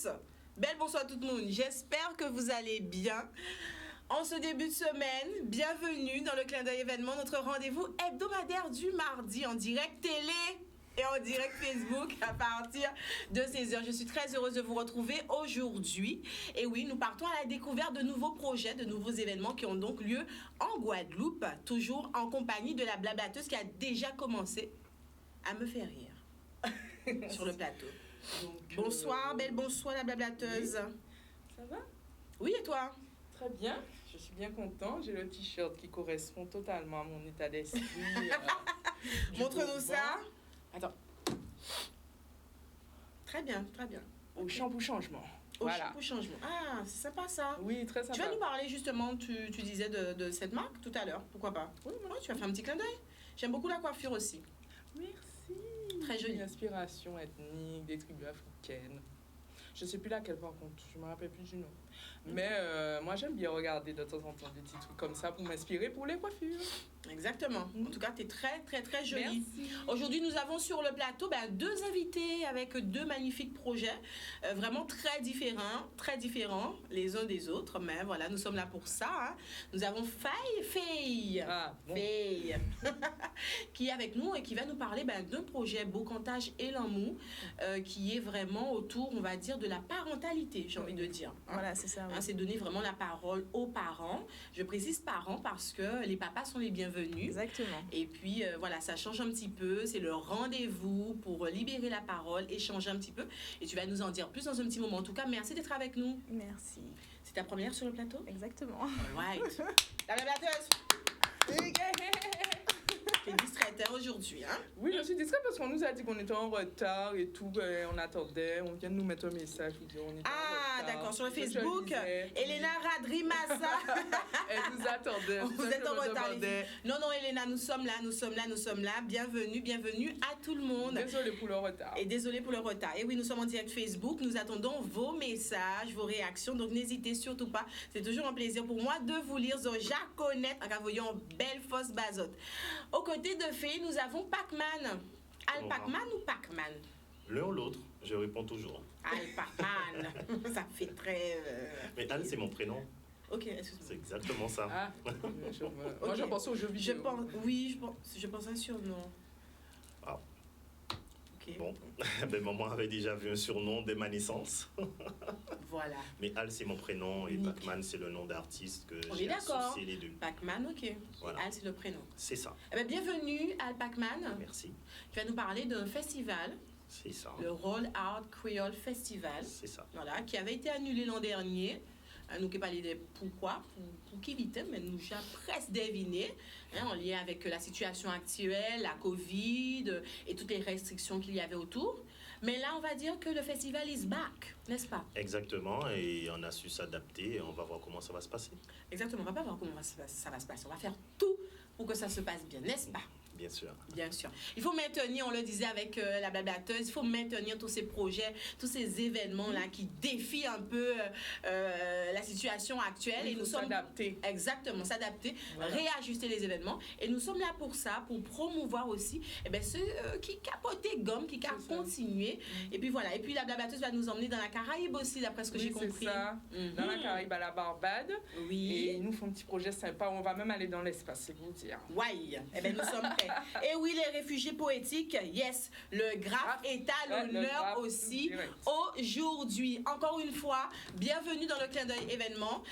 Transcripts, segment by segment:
tous. Belle bonsoir à tout le monde. J'espère que vous allez bien. En ce début de semaine, bienvenue dans le Clin d'œil événement, notre rendez-vous hebdomadaire du mardi en direct télé et en direct Facebook à partir de 16h. Je suis très heureuse de vous retrouver aujourd'hui. Et oui, nous partons à la découverte de nouveaux projets, de nouveaux événements qui ont donc lieu en Guadeloupe, toujours en compagnie de la blablateuse qui a déjà commencé à me faire rire sur le plateau. Donc, bonsoir, belle bonsoir la blablateuse. Ça va? Oui, et toi? Très bien, je suis bien contente. J'ai le t-shirt qui correspond totalement à mon état d'esprit. Montre-nous ça. Attends. Très bien, très bien. Au shampoo changement. Voilà. Shampoo changement. Ah, c'est sympa ça. Oui, très sympa. Tu vas nous parler justement, tu disais de cette marque tout à l'heure. Pourquoi pas? Oui, tu vas faire un petit clin d'œil. J'aime beaucoup la coiffure aussi. Merci. Très jolie. Une inspiration ethnique, des tribus africaines. Je ne sais plus laquelle par contre, je ne me rappelle plus du nom. Mais moi j'aime bien regarder de temps en temps des petits trucs comme ça pour m'inspirer pour les coiffures. Exactement. En tout cas, tu es très très très jolie. Merci. Aujourd'hui, nous avons sur le plateau deux invités avec deux magnifiques projets, vraiment très différents les uns des autres. Mais voilà, nous sommes là pour ça. Hein. Nous avons Faye qui est avec nous et qui va nous parler d'un projet Beaucantage et Lanmou qui est vraiment autour, on va dire, de la parentalité, j'ai envie de dire. Hein. Voilà, c'est ça. Oui. Hein, c'est donner vraiment la parole aux parents. Je précise parents parce que les papas sont les bienvenus. Exactement. Et puis, voilà, ça change un petit peu. C'est le rendez-vous pour libérer la parole, échanger un petit peu. Et tu vas nous en dire plus dans un petit moment. En tout cas, merci d'être avec nous. Merci. C'est ta première sur le plateau? Exactement. Right. La blablateuse. T'es distraite aujourd'hui, hein? Oui, je suis distraite parce qu'on nous a dit qu'on était en retard et tout. On attendait. On vient de nous mettre un message. On était en retard. D'accord. Sur le Facebook, Elena Radrimassa. Elle nous attendait. Vous êtes en retard, les filles. Non, Elena, nous sommes là. Bienvenue à tout le monde. Désolée pour le retard. Et désolée pour le retard. Et oui, nous sommes en direct Facebook. Nous attendons vos messages, vos réactions. Donc, n'hésitez surtout pas. C'est toujours un plaisir pour moi de vous lire. Zoja connaître en voyant belle fausse bazotte. Au côté de Faye, nous avons Pac-Man. Al Pac-Man ou Pac-Man? L'un ou l'autre, je réponds toujours. Al Pac-Man. Ça fait très... Mais Al, c'est mon prénom. Ok, excuse-moi. C'est exactement ça. Ah, moi, je pense aux jeux vidéo. Je pense à un surnom. Ah. Okay. Bon, maman avait déjà vu un surnom dès ma naissance. Voilà. Mais Al, c'est mon prénom et Pac-Man, c'est le nom d'artiste que j'ai associé les deux. Pac-Man, ok. Voilà. Et Al, c'est le prénom. C'est ça. Bienvenue, Al Pac-Man. Merci. Tu vas nous parler d'un festival. C'est ça. Le Roll Out Creole Festival. C'est ça. Voilà, qui avait été annulé l'an dernier. Nous qui parlons de pourquoi, pour qui vite, mais nous avons presque deviné, en lien avec la situation actuelle, la Covid et toutes les restrictions qu'il y avait autour. Mais là, on va dire que le festival is back, n'est-ce pas? Exactement, et on a su s'adapter et on va voir comment ça va se passer. Exactement, on va pas voir comment ça va se passer. On va faire tout pour que ça se passe bien, n'est-ce pas? Bien sûr. Bien sûr. Il faut maintenir, on le disait avec la blablateuse, il faut maintenir tous ces projets, tous ces événements-là qui défient un peu la situation actuelle. Il et faut nous sommes s'adapter. Exactement, s'adapter, voilà. Réajuster les événements. Et nous sommes là pour ça, pour promouvoir aussi ceux qui capotaient gomme, qui continuent. Et puis voilà. Et puis la blablateuse va nous emmener dans la Caraïbe aussi, d'après ce que j'ai compris. C'est ça. Dans la Caraïbe, à la Barbade. Oui. Et ils nous font un petit projet sympa. On va même aller dans l'espace, c'est vous dire. Ouais. Nous sommes prêts. Et oui, les réfugiés poétiques, yes, le GRAF est à l'honneur aussi aujourd'hui. Encore une fois, bienvenue dans le Clin d'œil événement.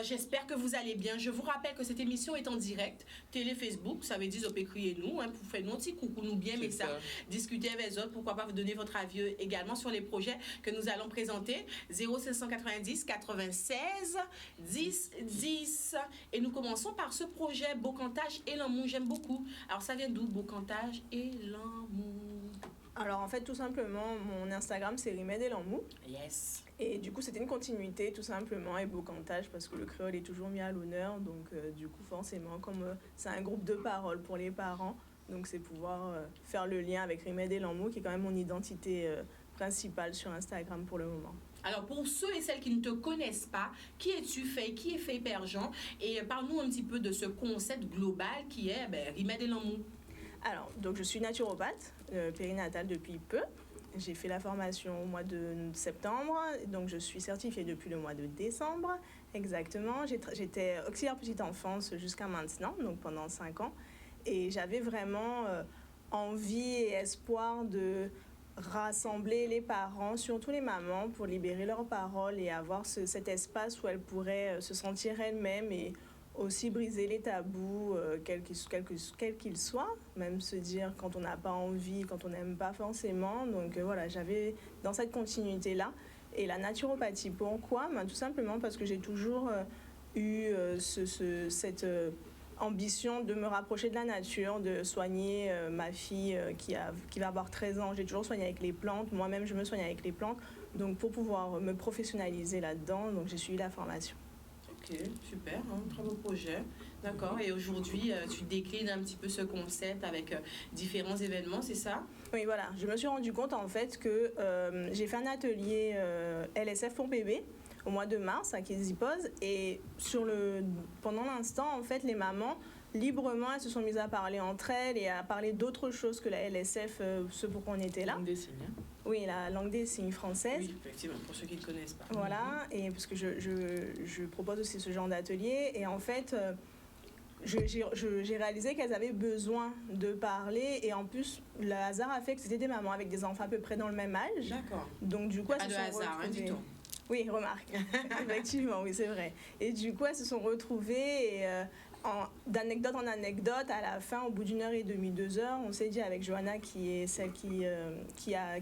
J'espère que vous allez bien. Je vous rappelle que cette émission est en direct. Télé Facebook, ça veut dire, vous pouvez crier nous, pour faire nos petits coucou, nous bien, mais ça, discuter avec les autres. Pourquoi pas vous donner votre avis également sur les projets que nous allons présenter. 0590 96 10 10. Et nous commençons par ce projet Beaucantage et Lanmou. J'aime beaucoup. Alors, ça vient d'où, Beaucantage et Lanmou? Alors en fait, tout simplement, mon Instagram c'est Rimed et Lanmou. Yes. Et du coup, c'était une continuité tout simplement et Beaucantage parce que le créole est toujours mis à l'honneur. Donc du coup, forcément, comme c'est un groupe de parole pour les parents, donc c'est pouvoir faire le lien avec Rimed et Lanmou qui est quand même mon identité principale sur Instagram pour le moment. Alors, pour ceux et celles qui ne te connaissent pas, qui es-tu, Faye? Qui est Faye Perjean? Et parle-nous un petit peu de ce concept global qui est Rimed et Lanmou. Alors, donc je suis naturopathe, périnatale depuis peu. j'ai fait la formation au mois de septembre, donc je suis certifiée depuis le mois de décembre, exactement. J'étais auxiliaire petite enfance jusqu'à maintenant, donc pendant 5 ans. Et j'avais vraiment envie et espoir de rassembler les parents, surtout les mamans, pour libérer leurs paroles et avoir cet espace où elles pourraient se sentir elles-mêmes et aussi briser les tabous, quels qu'ils soient, même se dire quand on n'a pas envie, quand on n'aime pas forcément. Donc voilà, j'avais dans cette continuité-là. Et la naturopathie, pourquoi ? Tout simplement parce que j'ai toujours eu cette ambition de me rapprocher de la nature, de soigner ma fille qui va avoir 13 ans. J'ai toujours soigné avec les plantes, moi-même je me soigne avec les plantes. Donc pour pouvoir me professionnaliser là-dedans, donc j'ai suivi la formation. Ok, super, très beau projet. D'accord, et aujourd'hui, tu déclines un petit peu ce concept avec différents événements, c'est ça ? Oui, voilà. Je me suis rendu compte en fait que j'ai fait un atelier LSF pour bébé au mois de mars à Kizipose et pendant l'instant, en fait, les mamans, librement, elles se sont mises à parler entre elles et à parler d'autres choses que la LSF, ce pour qu'on était là. Langue des signes. Oui, la langue des signes française. Oui, effectivement, pour ceux qui ne connaissent pas. Voilà, et parce que je propose aussi ce genre d'atelier. Et en fait, j'ai réalisé qu'elles avaient besoin de parler. Et en plus, le hasard a fait que c'était des mamans avec des enfants à peu près dans le même âge. D'accord. Donc du coup, elles se sont hasard, retrouvées... du tout. Oui, remarque. Effectivement, oui, c'est vrai. Et du coup, elles se sont retrouvées... Et, d'anecdote en anecdote, à la fin, au bout d'1 heure et demie, 2 heures, on s'est dit avec Johanna, qui est celle qui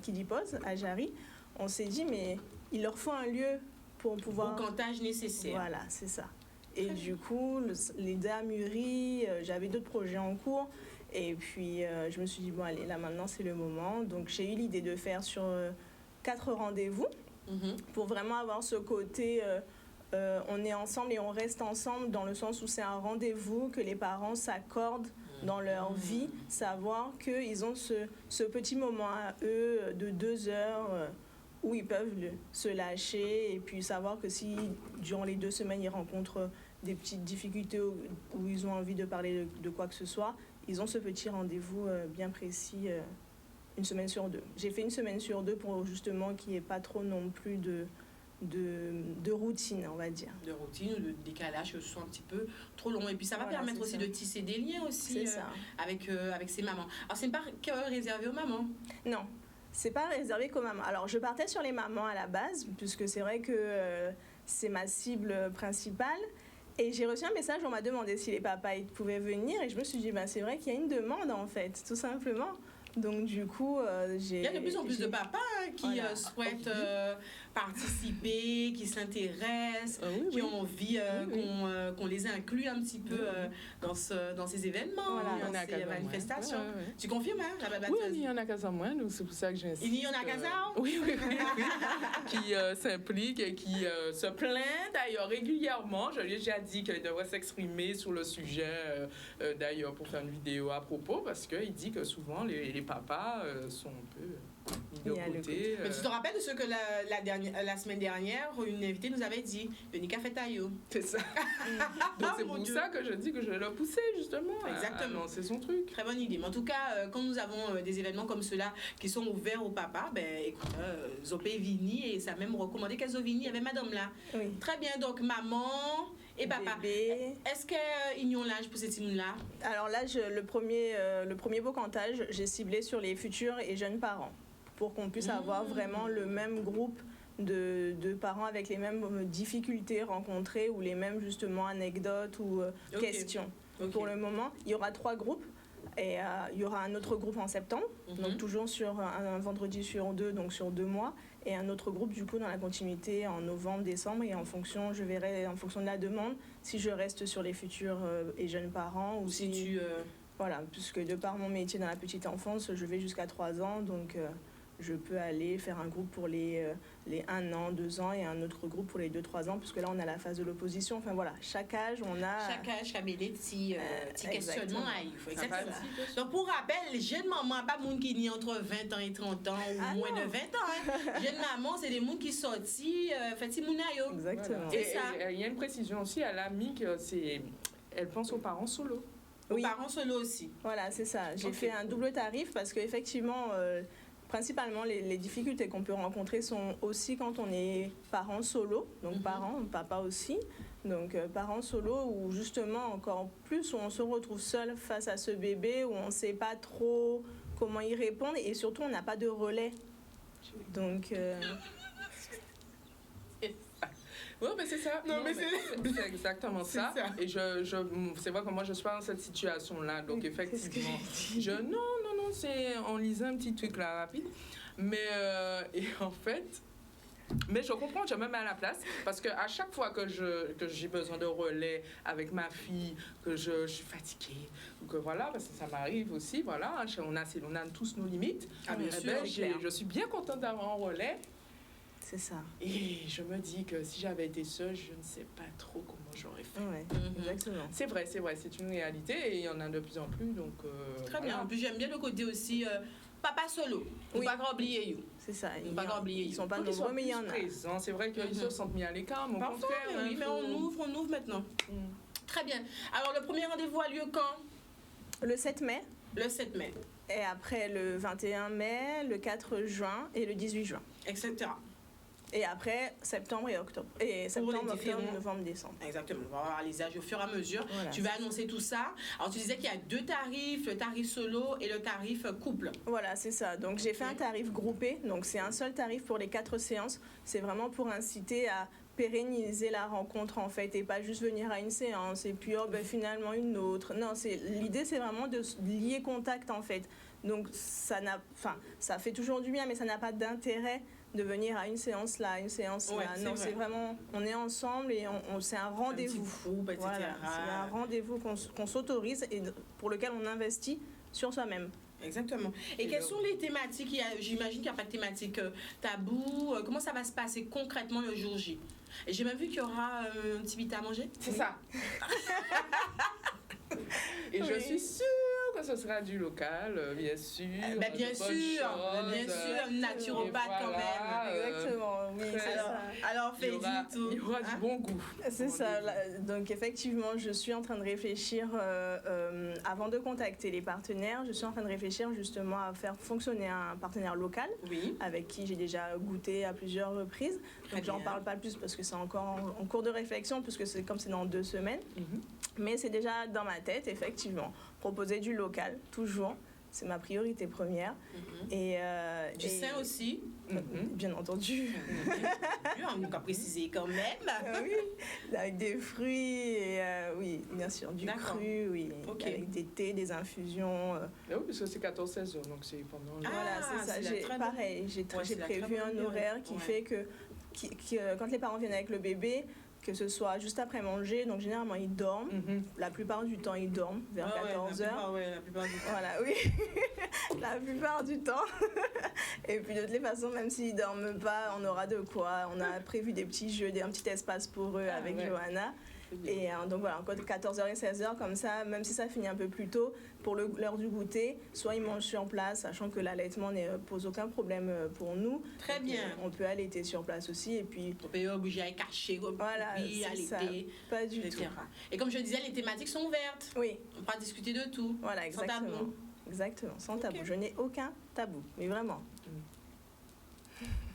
dipose à Jarry, on s'est dit, mais il leur faut un lieu pour pouvoir... Au comptage nécessaire. Voilà, c'est ça. Et du coup, l'idée a mûri, j'avais d'autres projets en cours, et puis je me suis dit, bon, allez, là maintenant, c'est le moment. Donc j'ai eu l'idée de faire sur 4 rendez-vous, pour vraiment avoir ce côté... on est ensemble et on reste ensemble dans le sens où c'est un rendez-vous que les parents s'accordent dans leur vie, savoir qu'ils ont ce petit moment à eux de 2 heures où ils peuvent se lâcher et puis savoir que si durant les 2 semaines ils rencontrent des petites difficultés où ils ont envie de parler de quoi que ce soit, ils ont ce petit rendez-vous bien précis 1 semaine sur 2. J'ai fait 1 semaine sur 2 pour justement qu'il n'y ait pas trop non plus de routine, on va dire. De routine ou de décalage, que ce soit un petit peu trop long. Et puis ça va permettre aussi de tisser des liens aussi avec ces mamans. Alors c'est pas que réservé aux mamans. Non, c'est pas réservé qu'aux mamans. Alors je partais sur les mamans à la base, puisque c'est vrai que c'est ma cible principale. Et j'ai reçu un message, on m'a demandé si les papas pouvaient venir. Et je me suis dit, c'est vrai qu'il y a une demande en fait, tout simplement. Donc du coup, j'ai... Il y a de plus en plus de papas qui souhaitent participer, qui s'intéressent, qui ont envie qu'on les inclue un petit peu dans ces événements, dans ces manifestations. Tu confirmes, la babatteuse? Oui, il y en a qu'à moins, donc c'est pour ça que j'insiste. Il y en a qu'à ça? Oui. Qui s'implique et qui se plaint d'ailleurs régulièrement. Je lui ai déjà dit qu'elle devrait s'exprimer sur le sujet, d'ailleurs, pour faire une vidéo à propos, parce qu'il dit que souvent les papas sont un peu mis de côté. Mais tu te rappelles de ce que la semaine dernière, une invitée nous avait dit, Yonika Fetayo. C'est ça. Donc c'est pour ça que je dis que je vais le pousser justement à lancer son truc. Très bonne idée. Mais en tout cas, quand nous avons des événements comme ceux-là qui sont ouverts aux papas, écoute, Zopé Vini, et ça a même recommandé qu'Azovini avec madame là. Oui. Très bien, donc maman et papa. Bébé. Est-ce qu'ils ont l'âge pour ces teams-là? Alors là, le premier bocantage, j'ai ciblé sur les futurs et jeunes parents pour qu'on puisse avoir vraiment le même groupe de parents avec les mêmes difficultés rencontrées ou les mêmes justement anecdotes ou questions. Pour le moment, il y aura 3 groupes. Et il y aura un autre groupe en septembre, donc toujours sur un vendredi sur 2, donc sur 2 mois. Et un autre groupe, du coup, dans la continuité en novembre, décembre. Et je verrai en fonction de la demande, si je reste sur les futurs et jeunes parents ou si tu... Voilà, puisque de par mon métier dans la petite enfance, je vais jusqu'à 3 ans. Donc, je peux aller faire un groupe pour les 1 an, 2 ans et un autre groupe pour les 2-3 ans, puisque là, on a la phase de l'opposition. Enfin, voilà, chaque âge, on a... Chaque âge a des petits questionnements. Exactement. Donc, pour rappel, les jeunes mamans, pas monde qui est entre 20 ans et 30 ans ou moins de 20 ans. Jeunes mamans, c'est des gens qui sont sortis, Exactement. Voilà. Et il y a une précision aussi, elle a mis que elle pense aux parents solo. Aux parents solo aussi. Voilà, c'est ça. J'ai fait un double tarif parce qu'effectivement... principalement, les difficultés qu'on peut rencontrer sont aussi quand on est parent solo, donc parent, papa aussi. Donc, parents solo, où justement, encore plus, où on se retrouve seul face à ce bébé, où on ne sait pas trop comment y répondre, et surtout, on n'a pas de relais. Donc... Oui, mais c'est ça. Non, mais c'est exactement ça. Et c'est vrai que moi, je suis pas dans cette situation-là. Donc, effectivement, on lisait un petit truc là rapide. Mais, et en fait... Mais je comprends, je me mets à la place parce qu'à chaque fois que j'ai besoin de relais avec ma fille, que je suis fatiguée, ou que voilà, parce que ça m'arrive aussi, voilà, on a tous nos limites. Ah, bien sûr, je suis bien contente d'avoir un relais. C'est ça. Et je me dis que si j'avais été seule, je ne sais pas trop comment j'aurais fait. Ouais, exactement. C'est vrai, c'est une réalité et il y en a de plus en plus. Donc, très bien. En plus, j'aime bien le côté aussi papa solo. Oui. Pas oublier you. C'est ça. Ils sont pas nombreux, mais il y en a. C'est vrai qu'ils se sentent mis à l'écart. Parfois, oui, mais on ouvre maintenant. Très bien. Alors, le premier rendez-vous a lieu quand? Le 7 mai. Le 7 mai. Et après, le 21 mai, le 4 juin et le 18 juin. Etc. Et après, septembre et octobre. Et septembre, octobre, novembre, décembre. Exactement. On va voir les âges au fur et à mesure. Voilà, tu vas annoncer tout ça. Alors, tu disais qu'il y a 2 tarifs, le tarif solo et le tarif couple. Voilà, c'est ça. Donc, j'ai fait un tarif groupé. Donc, c'est un seul tarif pour les 4 séances. C'est vraiment pour inciter à pérenniser la rencontre, en fait, et pas juste venir à une séance et puis, finalement, une autre. Non, l'idée, c'est vraiment de lier contact, en fait. Donc, ça fait toujours du bien, mais ça n'a pas d'intérêt de venir à une séance là, une séance là. Non, c'est vraiment, on est ensemble et c'est un rendez-vous. Voilà, c'est un rendez-vous qu'on s'autorise et pour lequel on investit sur soi-même. Exactement. Et quelles sont les thématiques? J'imagine qu'il n'y a pas de thématique tabou. Comment ça va se passer concrètement le jour J? Et j'ai même vu qu'il y aura un petit bit à manger. C'est ça. Et je suis sûre que ce sera du local, bien sûr. Bien sûr, naturopathe quand même. Exactement, oui. Alors, fais du tout. Il y aura du bon goût. C'est ça. Donc, effectivement, je suis en train de réfléchir, avant de contacter les partenaires, je suis en train de réfléchir justement à faire fonctionner un partenaire local avec qui j'ai déjà goûté à plusieurs reprises. Donc, j'en parle pas plus parce que c'est encore en cours de réflexion, puisque c'est dans 2 semaines. Mais c'est déjà dans ma tête, effectivement. Proposer du local, toujours. C'est ma priorité première. Et, du sein aussi. Bien entendu. On va préciser quand même. Oui, avec des fruits, et, oui, bien sûr, du cru, oui. Avec des thés, des infusions. Oui, parce que c'est 14-16 heures, donc c'est pendant... Voilà, c'est ça. Pareil, j'ai prévu un horaire qui fait que quand les parents viennent avec le bébé, que ce soit juste après manger, donc généralement ils dorment. La plupart du temps ils dorment vers 14h. La plupart du temps. Voilà, oui. La plupart du temps. Et puis de toutes les façons, même s'ils dorment pas, on aura de quoi. On a prévu des petits jeux, un petit espace pour eux avec Johanna. Et donc voilà, encore 14h et 16h, comme ça, même si ça finit un peu plus tôt, pour l'heure du goûter, soit ils mangent sur place, sachant que l'allaitement ne pose aucun problème pour nous. Très bien. On peut allaiter sur place aussi. Et puis, on peut y obligé à cacher, allaiter, pas du tout. Et comme je disais, les thématiques sont ouvertes. Oui. On peut discuter de tout. Voilà, exactement. Sans tabou. Exactement, sans tabou. Je n'ai aucun tabou, mais vraiment.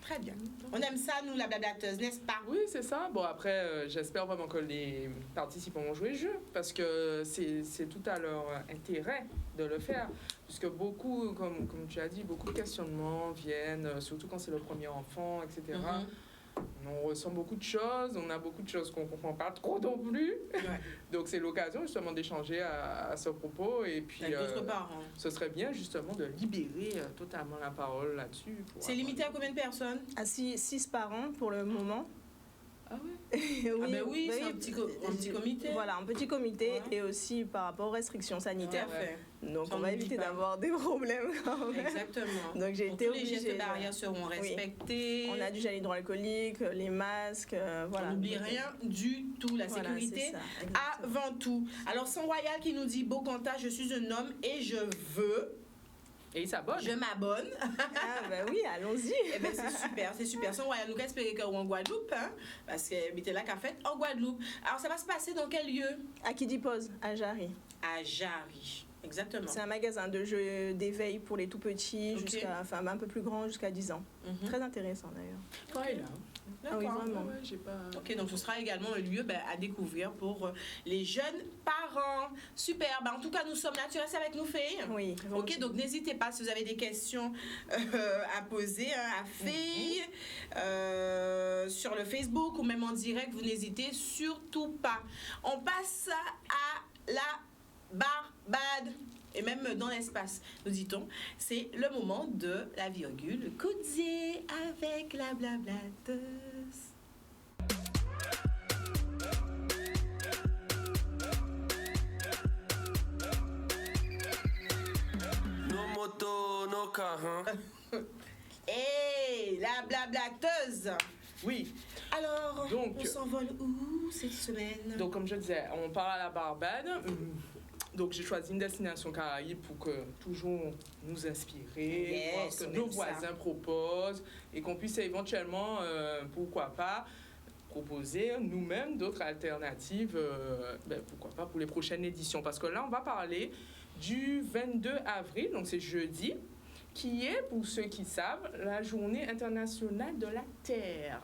Très bien. On aime ça, nous, la blablateuse, n'est-ce pas? Oui, c'est ça. Bon, après, j'espère vraiment que les participants vont jouer le jeu, parce que c'est tout à leur intérêt de le faire. Puisque beaucoup, comme tu as dit, beaucoup de questionnements viennent, surtout quand c'est le premier enfant, etc. On ressent beaucoup de choses, on a beaucoup de choses qu'on ne comprend pas trop non plus. Donc c'est l'occasion justement d'échanger à ce propos. Et puis avec d'autres parents. Ce serait bien justement de libérer totalement la parole là-dessus. C'est limité à combien de personnes? À 6 parents pour le moment. Ah oui. Oui, c'est un petit comité. Voilà, un petit comité et aussi par rapport aux restrictions sanitaires. Donc on va éviter d'avoir des problèmes quand même. Exactement. Donc j'ai été obligée. Les gestes barrières seront respectés. On a du gel hydroalcoolique, les masques, voilà. On n'oublie rien du tout. La sécurité avant tout. Alors Sang Royal qui nous dit: Bocanta, je suis un homme et je veux. Et il s'abonne. Je m'abonne. Oui, allons-y. C'est super. Son Royal, nous espérons qu'on est en Guadeloupe, parce que c'était là qu'a fait en Guadeloupe. Alors, ça va se passer dans quel lieu? À Kidipose, à Jarry. À Jarry. Exactement. C'est un magasin de jeux d'éveil pour les tout petits, jusqu'à, enfin un peu plus grands, jusqu'à 10 ans. Très intéressant d'ailleurs. Ouais, là. Ah oui, vraiment. Ouais, j'ai pas... Ok, donc ce sera également un lieu à découvrir pour les jeunes parents. Super. En tout cas, nous sommes là. Tu restes avec nous, Faye? Oui. Ok, donc n'hésitez pas si vous avez des questions à poser à Faye sur le Facebook ou même en direct. Vous n'hésitez surtout pas. On passe à la Barbade. Et même dans l'espace, nous dit-on, c'est le moment de la virgule Koudzié avec la blablateuse. No moto, no car, Hey, la blablateuse. Oui. Alors, donc, on s'envole où cette semaine? Donc, comme je disais, on part à la Barbade. Donc, j'ai choisi une destination Caraïbe pour que toujours nous inspirer, voir ce que nos voisins proposent et qu'on puisse éventuellement, pourquoi pas, proposer nous-mêmes d'autres alternatives, pourquoi pas pour les prochaines éditions. Parce que là, on va parler du 22 avril, donc c'est jeudi, qui est, pour ceux qui savent, la journée internationale de la Terre.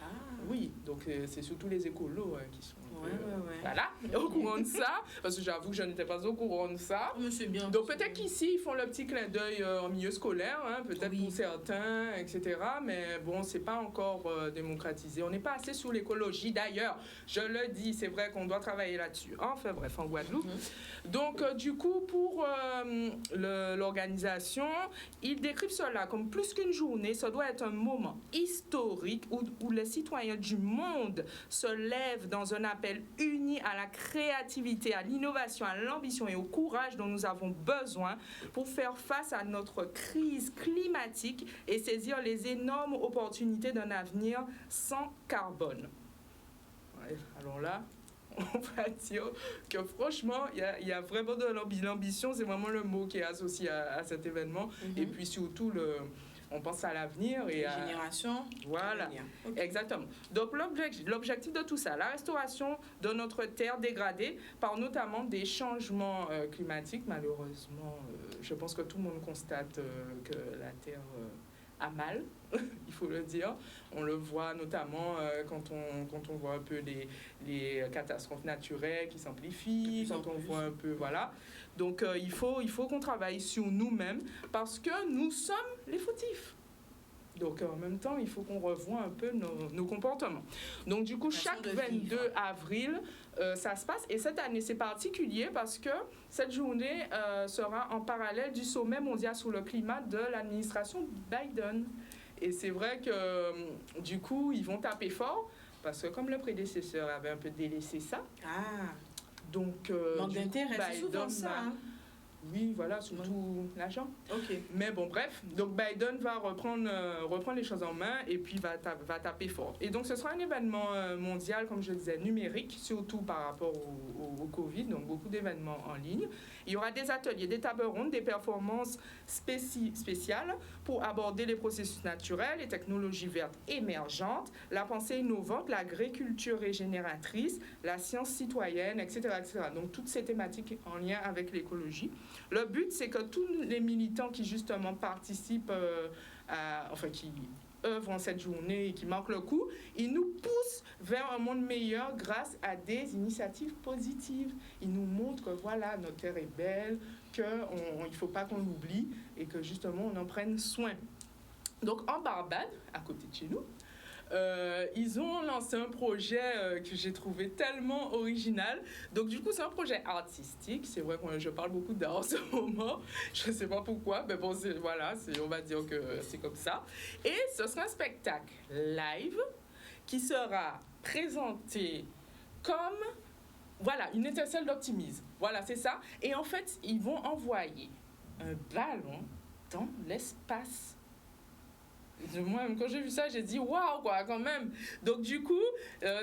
Ah. Oui, donc c'est surtout les écolos qui sont voilà, au courant de ça, parce que j'avoue que je n'étais pas au courant de ça. Mais c'est bien. Donc peut-être qu'ici, ils font le petit clin d'œil en milieu scolaire, peut-être pour certains, etc. Mais bon, c'est pas encore démocratisé. On n'est pas assez sur l'écologie. D'ailleurs, je le dis, c'est vrai qu'on doit travailler là-dessus. Enfin bref, en Guadeloupe. Donc du coup, pour l'organisation, ils décrivent cela comme plus qu'une journée. Ça doit être un moment historique où les citoyens du monde se lèvent dans un appel uni à la créativité, à l'innovation, à l'ambition et au courage dont nous avons besoin pour faire face à notre crise climatique et saisir les énormes opportunités d'un avenir sans carbone. Ouais, alors là, on va dire que franchement, il y a vraiment de l'ambition, c'est vraiment le mot qui est associé à cet événement. Et puis surtout, on pense à l'avenir et à... génération. Voilà, exactement. Donc l'objectif de tout ça, la restauration de notre terre dégradée par notamment des changements climatiques. Malheureusement, je pense que tout le monde constate que la terre a mal, il faut le dire. On le voit notamment quand on voit un peu les catastrophes naturelles qui s'amplifient, quand on voit un peu, voilà. Donc il faut qu'on travaille sur nous-mêmes parce que nous sommes les fautifs. Donc en même temps, il faut qu'on revoie un peu nos comportements. Donc du coup, chaque 22 avril, ça se passe. Et cette année, c'est particulier parce que cette journée sera en parallèle du sommet mondial sur le climat de l'administration Biden. Et c'est vrai que du coup, ils vont taper fort parce que comme le prédécesseur avait un peu délaissé ça. Donc, manque d'intérêt, c'est souvent ça. Oui, voilà, surtout l'argent. Ok. Mais bon, bref, donc Biden va reprendre les choses en main et puis va taper fort. Et donc, ce sera un événement mondial, comme je disais, numérique, surtout par rapport au Covid, donc beaucoup d'événements en ligne. Il y aura des ateliers, des tables rondes, des performances spéciales pour aborder les processus naturels, les technologies vertes émergentes, la pensée innovante, l'agriculture régénératrice, la science citoyenne, etc., etc. Donc, toutes ces thématiques en lien avec l'écologie. Le but, c'est que tous les militants qui, justement, participent, qui œuvrent en cette journée et qui marquent le coup, ils nous poussent vers un monde meilleur grâce à des initiatives positives. Ils nous montrent que, voilà, notre terre est belle, qu'il ne faut pas qu'on l'oublie et que, justement, on en prenne soin. Donc, en Barbade, à côté de chez nous, ils ont lancé un projet que j'ai trouvé tellement original. Donc, du coup, c'est un projet artistique. C'est vrai que je parle beaucoup d'art en ce moment. Je ne sais pas pourquoi, mais bon, on va dire que c'est comme ça. Et ce sera un spectacle live qui sera présenté comme, voilà, une étincelle d'optimisme. Voilà, c'est ça. Et en fait, ils vont envoyer un ballon dans l'espace. Moi, quand j'ai vu ça, j'ai dit waouh, quoi, quand même. Donc, du coup,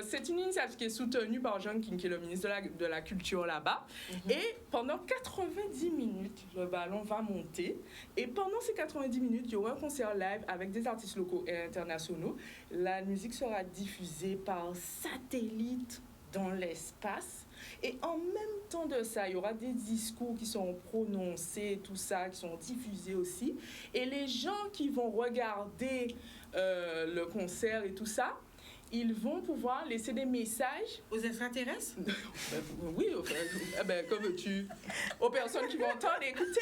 c'est une initiative qui est soutenue par John King, qui est le ministre de la Culture là-bas. Et pendant 90 minutes, le ballon va monter. Et pendant ces 90 minutes, il y aura un concert live avec des artistes locaux et internationaux. La musique sera diffusée par satellite dans l'espace. Et en même temps de ça, il y aura des discours qui seront prononcés, tout ça, qui seront diffusés aussi. Et les gens qui vont regarder le concert et tout ça, ils vont pouvoir laisser des messages aux extraterrestres. Oui, comme aux personnes qui vont entendre et écouter.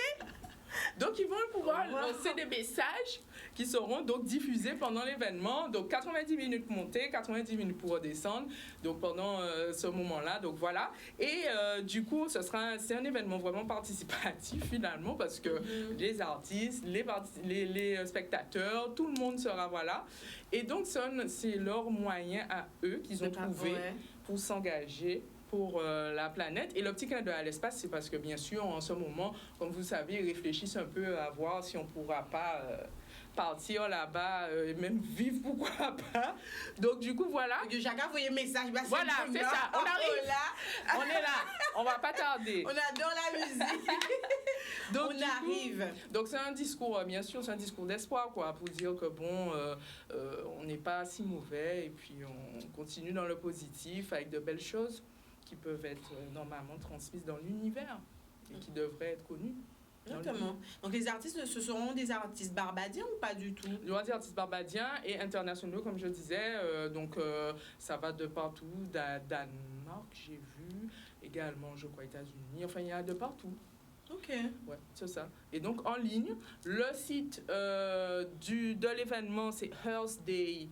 Donc, ils vont pouvoir lancer des messages qui seront donc diffusés pendant l'événement. Donc, 90 minutes pour monter, 90 minutes pour redescendre. Donc, pendant ce moment-là. Donc, voilà. Et du coup, c'est un événement vraiment participatif, finalement, parce que les artistes, les spectateurs, tout le monde sera là. Et donc, c'est leur moyen à eux qu'ils ont trouvé pour s'engager pour la planète. Et le petit clin d'œil à l'espace, c'est parce que, bien sûr, en ce moment, comme vous savez, ils réfléchissent un peu à voir si on ne pourra pas partir là-bas et même vivre, pourquoi pas. Donc, du coup, voilà. Que chacun voyait message. Voilà, c'est ça. On arrive. On est là. On ne va pas tarder. On adore la musique. Donc, on arrive. Donc, c'est un discours, bien sûr, c'est un discours d'espoir, quoi, pour dire que, bon, on n'est pas si mauvais et puis on continue dans le positif avec de belles choses qui peuvent être normalement transmises dans l'univers et qui devraient être connues. Exactement. Donc les artistes, ce seront des artistes barbadiens ou pas du tout? Il y aura des artistes barbadiens et internationaux, comme je disais. Ça va de partout. Danemark, j'ai vu. Également, je crois, États-Unis. Enfin, il y a de partout. OK. Ouais, c'est ça. Et donc, en ligne, le site de l'événement, c'est earthday.org,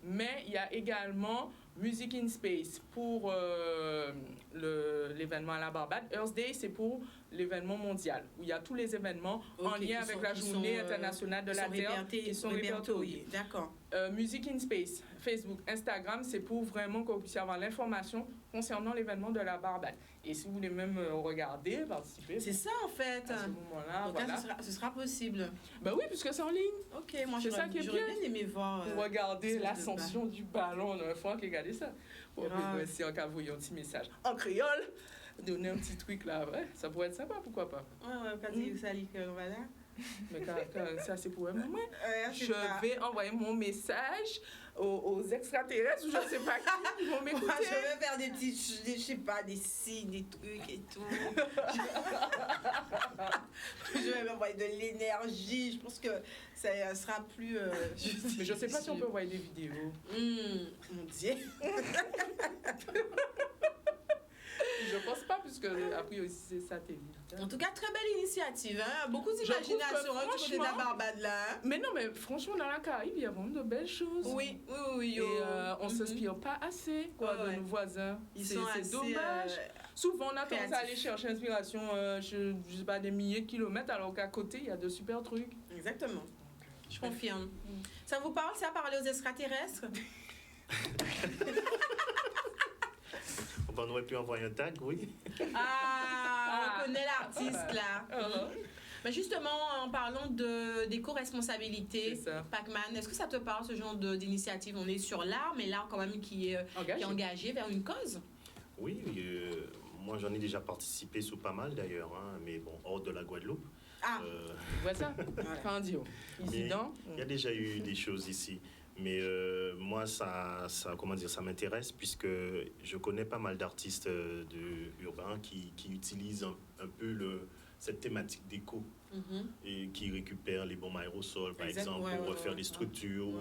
mais il y a également Music in Space pour l'événement à la Barbade. Earth Day, c'est pour l'événement mondial, où il y a tous les événements en lien avec la journée internationale de la Terre qui sont répertoriés. D'accord. Music in Space, Facebook, Instagram, c'est pour vraiment que vous puissiez avoir l'information concernant l'événement de la Barbade. Et si vous voulez même regarder, participer... C'est ça, en fait. À ce moment-là, donc voilà. là, ce sera possible. Ben oui, puisque c'est en ligne. OK, moi, j'aurais bien aimé voir... Pour regarder l'ascension du ballon. Il faut regarder ça. Pour si on a envoyé un petit message en créole, donner un petit truc là, ouais, ça pourrait être sympa, pourquoi pas. Ouais, quand il s'allie que voilà. Mais ça, c'est pour un moment. Je vais envoyer mon message aux extraterrestres ou je ne sais pas qui ils vont m'écouter. Moi, je vais faire des petits, je sais pas, des signes, des trucs et tout. Je vais m'envoyer de l'énergie. Je pense que ça sera plus... mais je ne sais pas si on peut envoyer des vidéos. Mon Dieu. Je pense pas, puisque après aussi c'est satellite. En tout cas, très belle initiative. Hein? Beaucoup d'imagination du côté de la Barbade là. Hein? Mais non, mais franchement, dans la Caraïbe, il y a vraiment de belles choses. Oui. Et on ne s'inspire pas assez de nos voisins. C'est dommage. Souvent, on a tendance à aller chercher inspiration, je sais pas, des milliers de kilomètres, alors qu'à côté, il y a de super trucs. Exactement. Je confirme. Ça vous parle, ça, parler aux extraterrestres? On aurait pu envoyer un tag, oui. On connaît l'artiste, là. Mais justement, en parlant d'éco-responsabilité, Pac-Man, est-ce que ça te parle, ce genre d'initiative? On est sur l'art, mais l'art quand même qui est engagé vers une cause? Oui, moi j'en ai déjà participé sous pas mal d'ailleurs, hein, mais bon, hors de la Guadeloupe. Ouais, ça. Il y a déjà eu des choses ici. Mais moi, ça m'intéresse puisque je connais pas mal d'artistes urbains qui utilisent un peu cette thématique d'éco et qui récupèrent les bombes aérosols, par exemple, pour refaire des structures.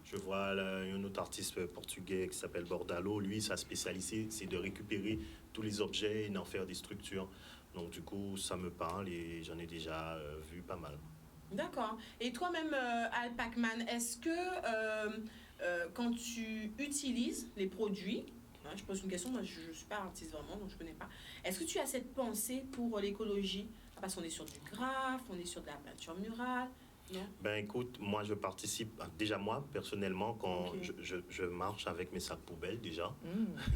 Je vois un autre artiste portugais qui s'appelle Bordalo. Lui, sa spécialité, c'est de récupérer tous les objets et d'en faire des structures. Donc, du coup, ça me parle et j'en ai déjà vu pas mal. D'accord. Et toi-même, Al Pac-Man, est-ce que quand tu utilises les produits, je pose une question, moi je ne suis pas artiste vraiment, donc je ne connais pas, est-ce que tu as cette pensée pour l'écologie? Parce qu'on est sur du graphe, on est sur de la peinture murale, non? Ben écoute, moi je participe, déjà moi personnellement, quand je marche avec mes sacs poubelles déjà,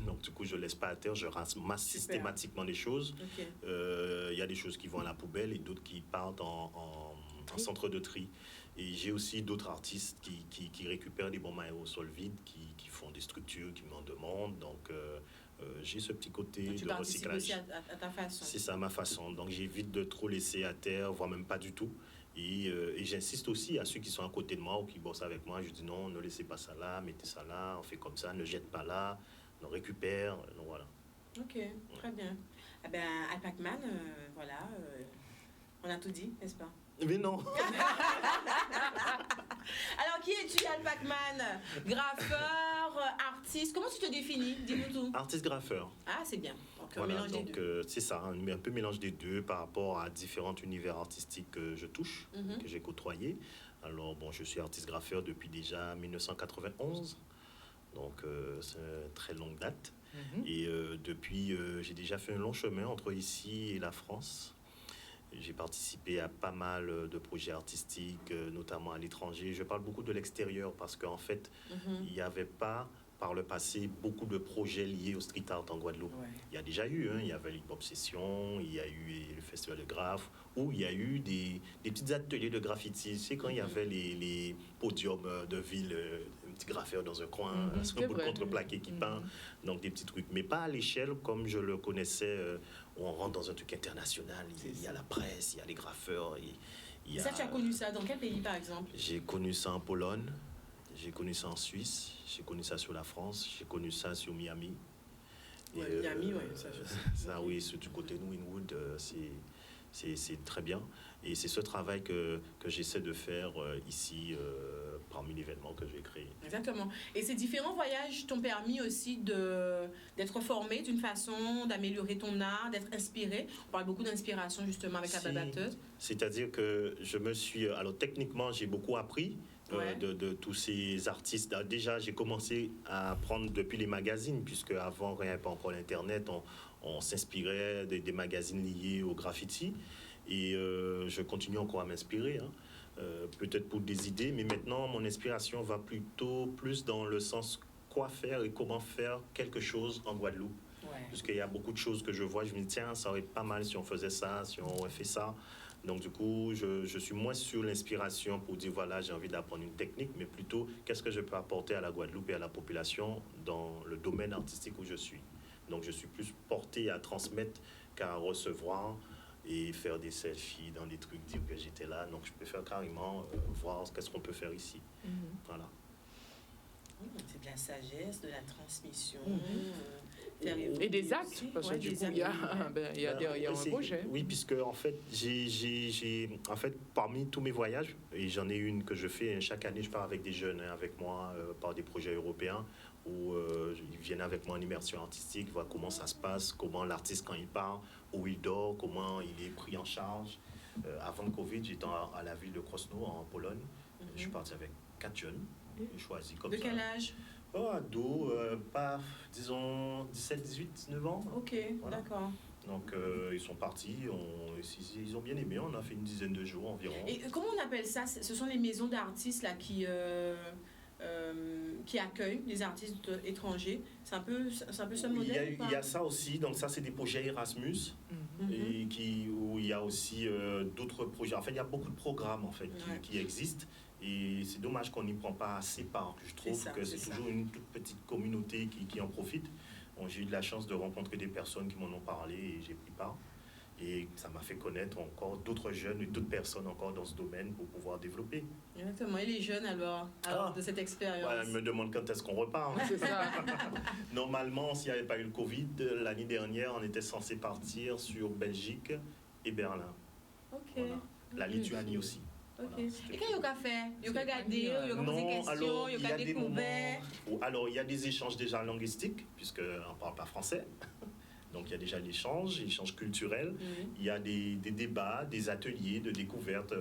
donc du coup je ne laisse pas à terre, je ramasse systématiquement les choses. Y a des choses qui vont à la poubelle et d'autres qui partent en centre de tri. Et j'ai aussi d'autres artistes qui récupèrent des bombes aérosols vides, qui font des structures, qui m'en demandent. Donc, j'ai ce petit côté de recyclage. Aussi à ta façon. C'est ça, ma façon. Donc, j'évite de trop laisser à terre, voire même pas du tout. Et j'insiste aussi à ceux qui sont à côté de moi ou qui bossent avec moi. Je dis non, ne laissez pas ça là, mettez ça là, on fait comme ça, ne jette pas là. on récupère, donc voilà. Ok, très bien. Eh ben, Alpacman, voilà, on a tout dit, n'est-ce pas? Mais non. Alors, qui es-tu, Alpacman? Graffeur, artiste, comment tu te définis? Dis-nous tout. Artiste-graffeur. Ah, c'est bien. Donc, Voilà, mélange des deux. c'est ça, un peu mélange des deux par rapport à différents univers artistiques que je touche, que j'ai côtoyés. Alors, bon, je suis artiste-graffeur depuis déjà 1991, donc c'est une très longue date. Et depuis, j'ai déjà fait un long chemin entre ici et la France. J'ai participé à pas mal de projets artistiques, notamment à l'étranger. Je parle beaucoup de l'extérieur parce qu'en fait, il n'y avait pas, par le passé, beaucoup de projets liés au street art en Guadeloupe. Ouais. Il y a déjà eu, il y avait l'Hip Hop Session, il y a eu le Festival de Graphes, où il y a eu des petits ateliers de graffiti. C'est quand il y avait les podiums de ville, un petit graffeur dans un coin, un bout de contreplaqué qui peint, donc des petits trucs. Mais pas à l'échelle comme je le connaissais, où on rentre dans un truc international. Il y a la presse, il y a les graffeurs. Il y a... Ça, tu as connu ça dans quel pays, par exemple? J'ai connu ça en Pologne. J'ai connu ça en Suisse, j'ai connu ça sur la France, j'ai connu ça sur Miami. Ouais, Miami, oui, ça je sais. Ça, oui, du côté de Wynwood, c'est très bien. Et c'est ce travail que j'essaie de faire ici, parmi l'événement que j'ai créé. Exactement. Et ces différents voyages t'ont permis aussi d'être formé d'une façon, d'améliorer ton art, d'être inspiré. On parle beaucoup d'inspiration justement avec la babatteuse. C'est-à-dire que je me suis... Alors techniquement, j'ai beaucoup appris. De tous ces artistes. Déjà, j'ai commencé à apprendre depuis les magazines, puisque avant, quand il n'y avait pas encore l'Internet, on s'inspirait des magazines liés au graffiti. Et je continue encore à m'inspirer, peut-être pour des idées, mais maintenant, mon inspiration va plutôt plus dans le sens quoi faire et comment faire quelque chose en Guadeloupe. Puisqu'il y a beaucoup de choses que je vois, je me dis, tiens, ça aurait été pas mal si on faisait ça, si on aurait fait ça. Donc, du coup, je suis moins sur l'inspiration pour dire, voilà, j'ai envie d'apprendre une technique, mais plutôt, qu'est-ce que je peux apporter à la Guadeloupe et à la population dans le domaine artistique où je suis. Donc, je suis plus porté à transmettre qu'à recevoir et faire des selfies dans des trucs, dire que j'étais là. Donc, je préfère carrément voir qu'est-ce qu'on peut faire ici. Voilà. C'est de la sagesse, de la transmission. Et des actes, parce que du coup, il y a derrière un projet. Oui, puisque en fait, en fait, parmi tous mes voyages, et j'en ai une que je fais chaque année, je pars avec des jeunes avec moi par des projets européens où ils viennent avec moi en immersion artistique, voir comment ça se passe, comment l'artiste quand il part, où il dort, comment il est pris en charge. Avant le Covid, j'étais à la ville de Krosno en Pologne. Je suis parti avec 4 jeunes. Choisi comme de quel âge? Ado, disons 17, 18, 19 ans. Ok, voilà. D'accord. Donc ils sont partis, ils ont bien aimé, on a fait une dizaine de jours environ. Et comment on appelle ça? Ce sont les maisons d'artistes là qui accueillent les artistes étrangers. C'est un peu ce modèle? Il y a ça aussi, donc ça c'est des projets Erasmus, et où il y a aussi d'autres projets. En fait, il y a beaucoup de programmes en fait, qui existent. Et c'est dommage qu'on n'y prend pas assez part. Je trouve que c'est toujours une toute petite communauté qui en profite. Bon, j'ai eu de la chance de rencontrer des personnes qui m'en ont parlé et j'ai pris part. Et ça m'a fait connaître encore d'autres jeunes et d'autres personnes encore dans ce domaine pour pouvoir développer. Exactement. Et les jeunes alors de cette expérience? Ils me demandent quand est-ce qu'on repart. C'est ça. Normalement, s'il n'y avait pas eu le Covid, l'année dernière, on était censé partir sur Belgique et Berlin. Ok. Voilà. La Lituanie aussi. Okay. Et qu'est-ce qu'il y a fait? Il y a regardé, il y a posé des questions, il y a découvert. Alors, il y a des échanges déjà linguistiques, puisqu'on ne parle pas français. Donc, il y a déjà l'échange culturel. Il y a des débats, des ateliers de découverte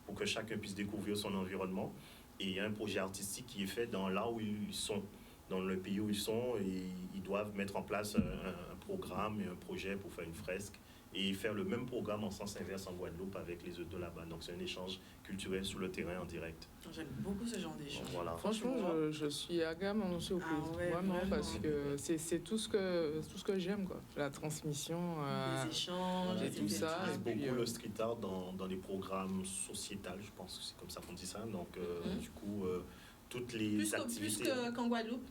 pour que chacun puisse découvrir son environnement. Et il y a un projet artistique qui est fait là où ils sont, dans le pays où ils sont. Et ils doivent mettre en place un programme et un projet pour faire une fresque. Et faire le même programme en sens inverse en Guadeloupe avec les autres de là-bas. Donc, c'est un échange culturel sur le terrain en direct. J'aime beaucoup ce genre d'échange. Voilà. Franchement, je suis agréablement surprise. Vraiment, parce que c'est tout ce que j'aime, quoi. La transmission, les échanges, et tout ça. C'est beaucoup le street art dans les programmes sociétals, je pense que c'est comme ça qu'on dit ça. Donc, du coup, toutes les activités... Plus qu'en Guadeloupe?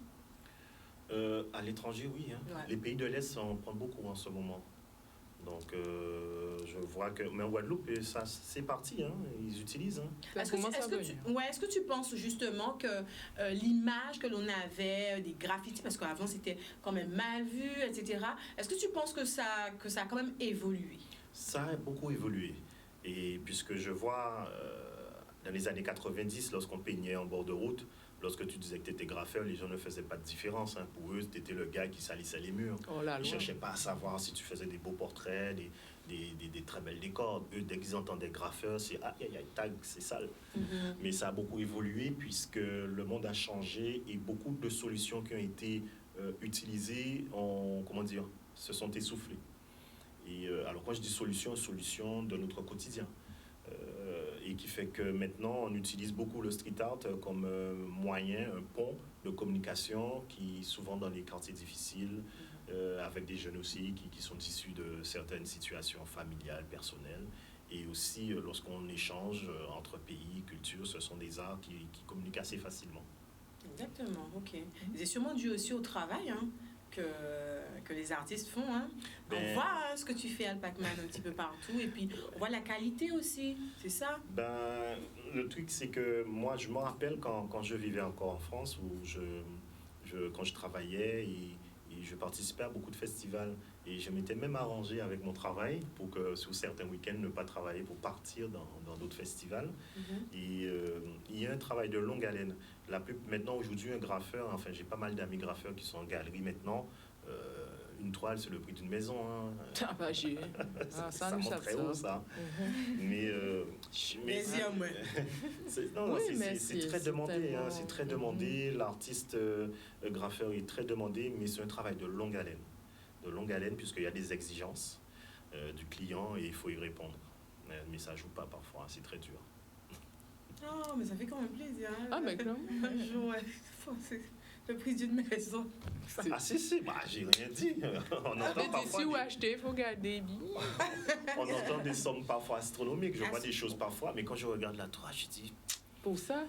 À l'étranger, oui. Les pays de l'Est en prennent beaucoup en ce moment. Donc, je vois que... Mais en Guadeloupe, ça, c'est parti, hein, ils utilisent. Hein. Est-ce que tu penses justement que l'image que l'on avait des graffitis, parce qu'avant c'était quand même mal vu, etc., est-ce que tu penses que ça a quand même évolué? Ça a beaucoup évolué. Et puisque je vois, dans les années 90, lorsqu'on peignait en bord de route, lorsque tu disais que tu étais graffeur, les gens ne faisaient pas de différence. Hein. Pour eux, tu étais le gars qui salissait les murs. Ils ne cherchaient pas à savoir si tu faisais des beaux portraits, des très belles décors. Eux, dès qu'ils entendaient graffeur, c'est « Ah, il y a tag, c'est sale Mais ça a beaucoup évolué puisque le monde a changé et beaucoup de solutions qui ont été utilisées se sont essoufflées. Et alors quand je dis solution de notre quotidien. Et qui fait que maintenant on utilise beaucoup le street art comme moyen, un pont de communication qui souvent dans les quartiers difficiles, avec des jeunes aussi qui sont issus de certaines situations familiales, personnelles. Et aussi lorsqu'on échange entre pays, cultures, ce sont des arts qui communiquent assez facilement. Exactement, ok. C'est sûrement dû aussi au travail, hein, que les artistes font. Hein. On voit ce que tu fais, Alpacman, un petit peu partout. Et puis, on voit la qualité aussi. C'est ça? Le truc, c'est que moi, je me rappelle quand je vivais encore en France, où quand je travaillais et je participais à beaucoup de festivals. Et je m'étais même arrangé avec mon travail pour que, sur certains week-ends, ne pas travailler pour partir dans d'autres festivals. Et il y a un travail de longue haleine. Maintenant, aujourd'hui, un graffeur, enfin, j'ai pas mal d'amis graffeurs qui sont en galerie maintenant. Une toile, c'est le prix d'une maison. Hein. Ça monte très haut, ça. C'est très demandé. Hein, c'est très demandé. L'artiste graffeur est très demandé, mais c'est un travail de longue haleine. Puisqu'il y a des exigences du client et il faut y répondre. Mais ça ne joue pas parfois, c'est très dur. Oh, mais ça fait quand même plaisir. Hein, ah, mais clairement. C'est le prix d'une maison. Ah, si, j'ai rien dit. On entend parfois. Si vous achetez, il faut garder des billets. On entend des sommes parfois astronomiques. Je vois des choses parfois, mais quand je regarde la toile, je dis. Pour ça?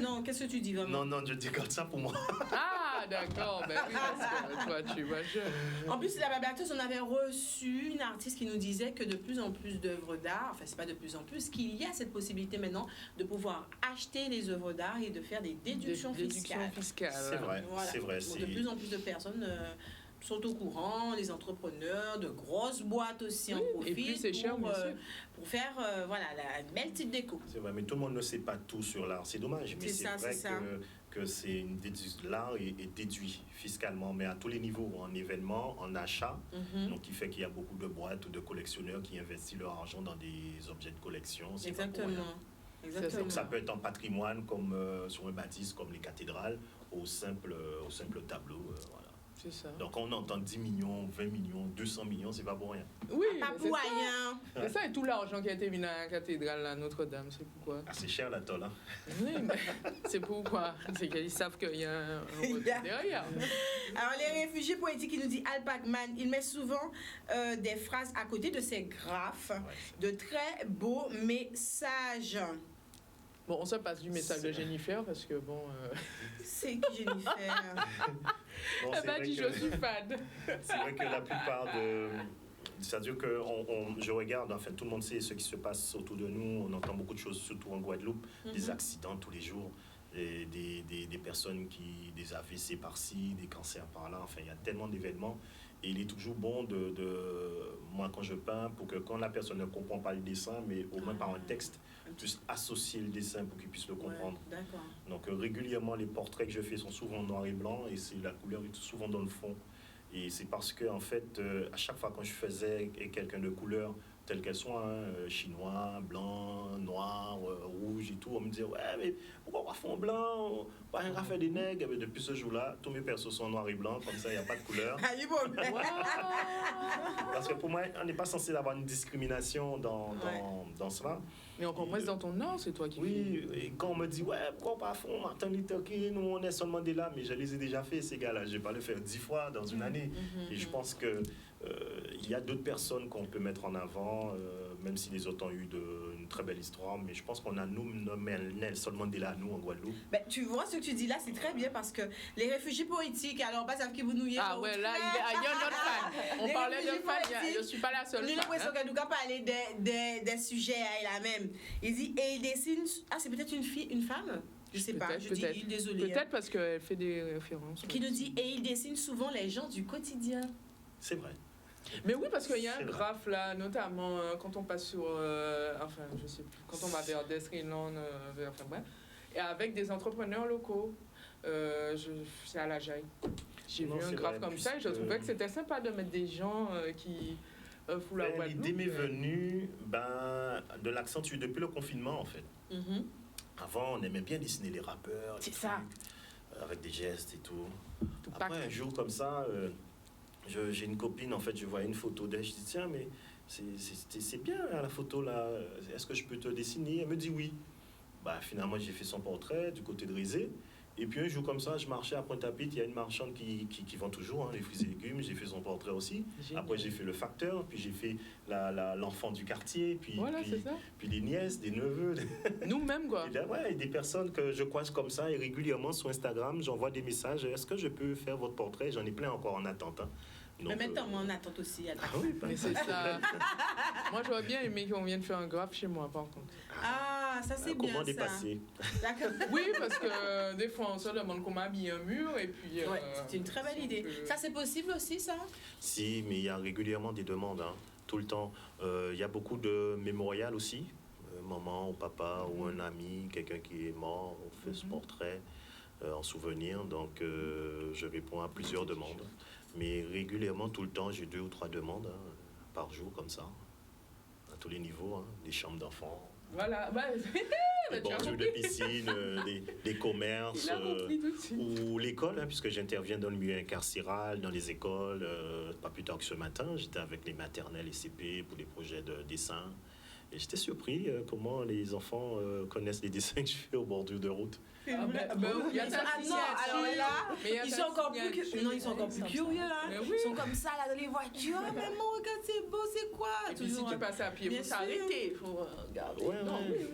Non, qu'est-ce que tu dis vraiment? Non, je dis comme ça pour moi. Ah, d'accord. Ben oui, parce que toi, tu vois jeune. En plus, la Bablateuse, on avait reçu une artiste qui nous disait que de plus en plus d'œuvres d'art, enfin, c'est pas de plus en plus, qu'il y a cette possibilité maintenant de pouvoir acheter les œuvres d'art et de faire des déductions fiscales. C'est vrai, voilà. C'est vrai. De plus en plus de personnes sont au courant, les entrepreneurs, de grosses boîtes aussi en profitent. Et puis, c'est cher, pour faire la belle petite déco. C'est vrai, mais tout le monde ne sait pas tout sur l'art. C'est dommage, mais c'est vrai que l'art est déduit fiscalement, mais à tous les niveaux, en événements, en achat. Donc, qui fait qu'il y a beaucoup de boîtes ou de collectionneurs qui investissent leur argent dans des objets de collection. Exactement. Donc, ça peut être en patrimoine, comme sur un bâtisse, comme les cathédrales, au simple tableau. Voilà. C'est ça. Donc on entend 10 millions, 20 millions, 200 millions, c'est pas pour rien. Oui, pas pour rien. C'est ça, et tout l'argent qui a été mis dans la cathédrale à Notre-Dame, c'est pourquoi? Ah, c'est cher la tôle, hein? Oui, mais c'est pourquoi? C'est qu'ils savent qu'il y a un retour derrière. Alors les réfugiés poétiques, il nous dit Alpacman, il met souvent des phrases à côté de ses graphes, de très beaux messages. Bon, on se passe du message de Jennifer parce que bon. C'est qui Jennifer? Elle m'a dit je suis fan. C'est vrai que la plupart de. C'est-à-dire que je regarde, enfin tout le monde sait ce qui se passe autour de nous. On entend beaucoup de choses, surtout en Guadeloupe, des accidents tous les jours, et des personnes des AVC par-ci, des cancers par-là. Enfin, il y a tellement d'événements. Et il est toujours bon moi quand je peins, pour que quand la personne ne comprend pas le dessin, mais au moins par un texte, puisse associer le dessin pour qu'il puisse le comprendre. Ouais, donc régulièrement, les portraits que je fais sont souvent en noir et blanc et la couleur est souvent dans le fond. Et c'est parce que en fait, à chaque fois quand je faisais quelqu'un de couleur, telle qu'elle soit, chinois, blanc, noir, rouge et tout, on me disait ouais mais pourquoi pas fond blanc, pas rien à faire des nègres. Mais depuis ce jour-là, tous mes persos sont noirs et blancs, comme ça il n'y a pas de couleur. Parce que pour moi, on n'est pas censé avoir une discrimination dans cela. Mais on comprend dans ton nom, c'est toi qui oui, et quand on me dit ouais pourquoi pas fond Martin Luther King, nous on est seulement des là, mais je les ai déjà fait ces gars-là, je vais pas le faire 10 fois dans une année. Et je pense que Il y a d'autres personnes qu'on peut mettre en avant, même si les autres ont eu une très belle histoire, mais je pense qu'on a nous nommé Nelson Mandela, nous, en Guadeloupe. Ben, tu vois, ce que tu dis là, c'est très bien parce que les réfugiés poétiques, alors, pas qui vous nouillez. Ah ouais, là, il y a un autre fan. On parlait de fan, je ne suis pas la seule fan. J'ai l'impression fan. qu'elle nous a parlé des sujets à elle même. Il dit, et il dessine. Ah, c'est peut-être une femme? Je sais pas, je dis il, désolé. Peut-être parce qu'elle fait des références. Qui nous dit, et il dessine souvent les gens du quotidien. C'est vrai. Mais oui, parce qu'il y a un graphe là, notamment quand on passe sur. Enfin, je sais plus. Quand on va vers Desriland, enfin bref. Et avec des entrepreneurs locaux. C'est à la Jaille. J'ai vu un graphe comme ça et je trouvais que c'était sympa de mettre des gens qui. L'idée m'est venue de l'accentuer depuis le confinement en fait. Avant, on aimait bien dessiner les rappeurs, c'est ça. Avec des gestes et tout. Après, un jour comme ça, j'ai une copine, en fait, je voyais une photo d'elle, je dis tiens, mais c'est bien la photo là, est-ce que je peux te dessiner? Elle me dit oui. Finalement, j'ai fait son portrait du côté de Rizé. Et puis un jour comme ça, je marchais à Pointe-à-Pitre, il y a une marchande qui vend toujours les fruits et légumes, j'ai fait son portrait aussi. Génial. Après j'ai fait le facteur, puis j'ai fait l'enfant du quartier, puis des nièces, des neveux. Nous-mêmes quoi. Et des personnes que je croise comme ça et régulièrement sur Instagram, j'envoie des messages, est-ce que je peux faire votre portrait? J'en ai plein encore en attente. Donc, mais maintenant, on attend aussi. Mais c'est ça. Moi, j'aurais bien aimé qu'on vienne faire un graphe chez moi, par contre. Ah, ça c'est bien. Comment dépasser? Oui, parce que des fois, on se demande comment habiller un mur et puis. C'est une très belle idée. Ça, c'est possible aussi, ça? Si, mais il y a régulièrement des demandes, tout le temps. Il y a beaucoup de mémorial aussi. Maman ou papa ou un ami, quelqu'un qui est mort, on fait ce portrait en souvenir. Donc, je réponds à plusieurs demandes. Mais régulièrement, tout le temps, j'ai 2 ou 3 demandes par jour, comme ça, à tous les niveaux, des chambres d'enfants, voilà, des bordures de piscine, des commerces, ou l'école, puisque j'interviens dans le milieu incarcéral, dans les écoles. Pas plus tard que ce matin, j'étais avec les maternelles et CP pour des projets de dessin. Et j'étais surpris comment les enfants connaissent les dessins que je fais au bordure de route. Il y a alors là, ils sont encore plus curieux. Ils sont comme ça là dans les voitures. Maman, regarde, c'est beau, c'est quoi? Et puis si tu passes à pied, il faut s'arrêter, il faut regarder.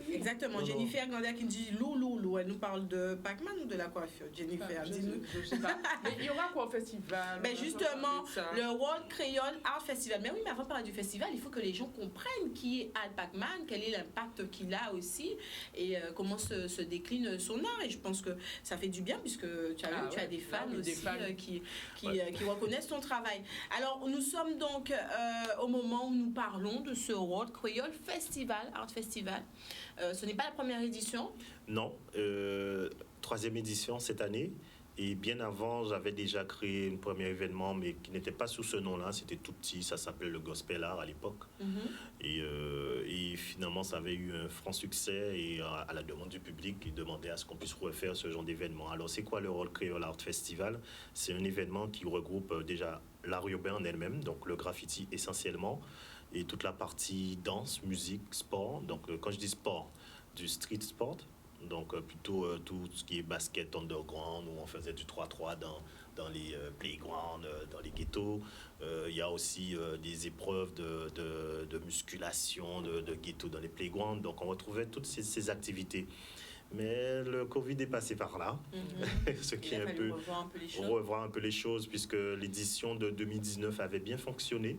Exactement. Jennifer Grandet qui dit Lou, elle nous parle de Pac-Man ou de la coiffure? Jennifer, dis-nous. Je sais pas. Mais il y aura quoi au festival? Ben justement, le World Creole Art Festival. Mais oui, mais avant de parler du festival, il faut que les gens comprennent qui est Al Pac-Man, quel est l'impact qu'il a aussi et comment se décline son art. Et je pense que ça fait du bien puisque tu as des fans aussi qui reconnaissent ton travail. Alors, nous sommes donc au moment où nous parlons de ce World Creole Festival, Art Festival. Ce n'est pas la première édition? Non, 3e édition cette année. Et bien avant, j'avais déjà créé un premier événement, mais qui n'était pas sous ce nom-là. C'était tout petit, ça s'appelait le Gospel Art à l'époque. Et finalement, ça avait eu un franc succès. Et à la demande du public, ils demandaient à ce qu'on puisse refaire ce genre d'événement. Alors, c'est quoi le World Creole Art Festival? C'est un événement qui regroupe déjà l'art urbain en elle-même, donc le graffiti essentiellement, et toute la partie danse, musique, sport. Donc, quand je dis sport, du street sport. Donc plutôt tout ce qui est basket underground, où on faisait du 3-3 dans les playgrounds, dans les ghettos. Il y a aussi des épreuves de musculation, de ghetto dans les playgrounds. Donc on retrouvait toutes ces activités. Mais le Covid est passé par là, ce qui est revoir un peu les choses, puisque l'édition de 2019 avait bien fonctionné.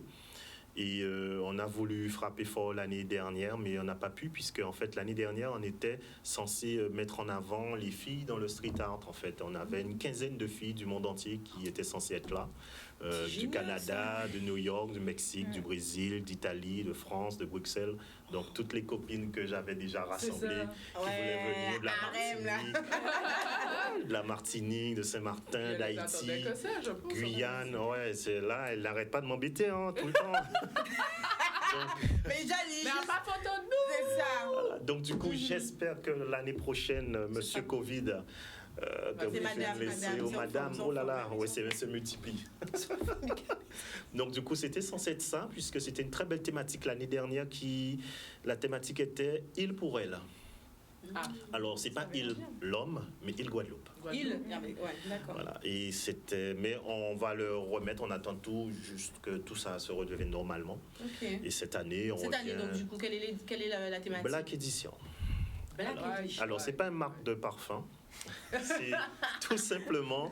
Et on a voulu frapper fort l'année dernière, mais on n'a pas pu, puisque en fait, l'année dernière, on était censé mettre en avant les filles dans le street art. En fait, on avait une quinzaine de filles du monde entier qui étaient censées être là. Du Canada, de New York, du Mexique, du Brésil, d'Italie, de France, de Bruxelles. Donc, toutes les copines que j'avais déjà rassemblées, qui voulaient venir de la Martinique, de Saint-Martin, d'Haïti, Guyane. C'est là, elle n'arrête pas de m'embêter tout le temps. Mais pas photo de nous. C'est ça. Voilà. Donc, du coup, j'espère que l'année prochaine, Monsieur Covid... madame, oh là là, se multiplie. Donc du coup, c'était censé être ça, puisque c'était une très belle thématique l'année dernière. La thématique était « Il pour elle ». Ah. Alors, c'est pas île l'homme, mais île Guadeloupe. Il. Ah, mais, ouais, d'accord. Voilà. Et mais on va le remettre, on attend tout, juste que tout ça se redevienne normalement. Ok. Et cette année, on Cette année, revient- donc, du coup, quelle est la thématique? Black Edition. Black Edition. Alors, c'est pas une marque de parfum. C'est tout simplement,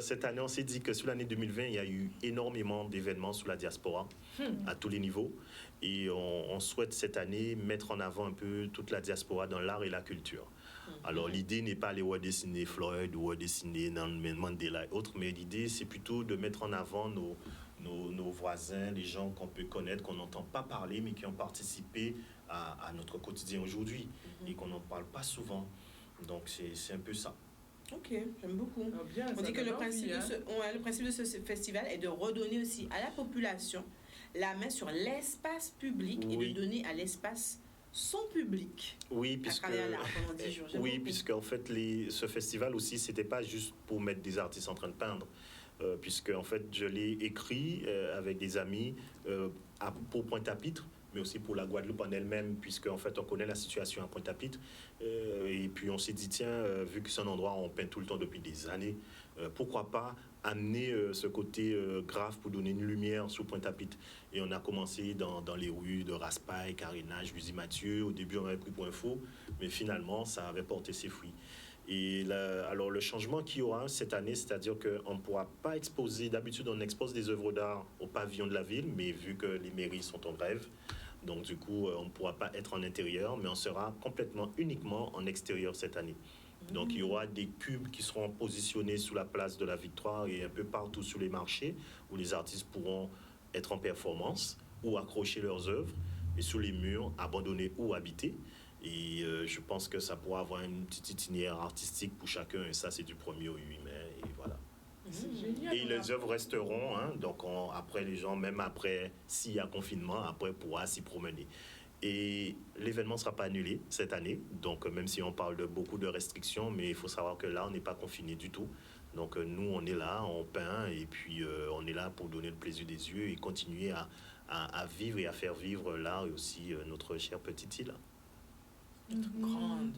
cette année, on s'est dit que sur l'année 2020, il y a eu énormément d'événements sur la diaspora, à tous les niveaux. Et on souhaite cette année mettre en avant un peu toute la diaspora dans l'art et la culture. Alors, l'idée n'est pas aller dessiner Floyd ou dessiner Nelson Mandela et autres, mais l'idée, c'est plutôt de mettre en avant nos voisins, les gens qu'on peut connaître, qu'on n'entend pas parler, mais qui ont participé à notre quotidien aujourd'hui et qu'on n'en parle pas souvent. Donc, c'est un peu ça. Ok, j'aime beaucoup. Ah, bien, On ça dit que donne le envie, principe de ce festival est de redonner aussi à la population la main sur l'espace public et Oui. de donner à l'espace son public. Oui, À puisque, travers l'art, comme on dit, j'aime oui, beaucoup. puisque en fait, ce festival aussi, c'était pas juste pour mettre des artistes en train de peindre. Puisque en fait, je l'ai écrit avec des amis pour Pointe-à-Pitre, mais aussi pour la Guadeloupe en elle-même, puisque en fait, on connaît la situation à Pointe-à-Pitre. Et puis, on s'est dit, tiens, vu que c'est un endroit où on peint tout le temps depuis des années, pourquoi pas amener ce côté grave pour donner une lumière sur Pointe-à-Pitre. Et on a commencé dans les rues de Raspail, Carénage, Luzy-Mathieu. Au début, on avait pris pour info, mais finalement, ça avait porté ses fruits. Et alors, le changement qu'il y aura cette année, c'est-à-dire qu'on ne pourra pas exposer, d'habitude, on expose des œuvres d'art au pavillon de la ville, mais vu que les mairies sont en grève, donc du coup, on ne pourra pas être en intérieur, mais on sera uniquement en extérieur cette année. Donc, il y aura des cubes qui seront positionnés sous la place de la Victoire et un peu partout sur les marchés où les artistes pourront être en performance ou accrocher leurs œuvres et sous les murs, abandonnés ou habités. Et je pense que ça pourra avoir une petite itinéraire artistique pour chacun. Et ça, c'est du 1er au 8 mai. Et voilà. C'est génial. Et les œuvres resteront. Hein, donc, après, les gens, même après, s'il y a confinement, après, pourra s'y promener. Et l'événement ne sera pas annulé cette année. Donc, même si on parle de beaucoup de restrictions, mais il faut savoir que là, on n'est pas confiné du tout. Donc, nous, on est là, on peint, et puis on est là pour donner le plaisir des yeux et continuer à vivre et à faire vivre l'art et aussi notre chère petite île. Notre grande,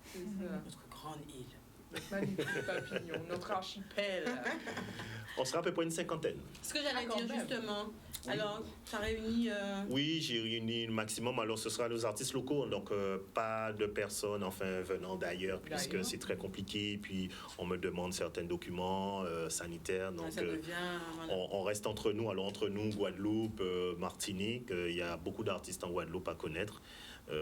C'est ça. notre grande île. Notre magnifique papillon, notre archipel. On sera à peu près une cinquantaine. Ce que j'allais quand dire même. justement, alors, ça réunit... Oui, j'ai réuni le maximum. Alors, ce sera nos artistes locaux, donc pas de personnes venant d'ailleurs, puisque D'ailleurs. c'est très compliqué. Et puis, on me demande certains documents sanitaires. Donc, ça devient... voilà. on reste entre nous. Alors, entre nous, Guadeloupe, Martinique, il y a beaucoup d'artistes en Guadeloupe à connaître,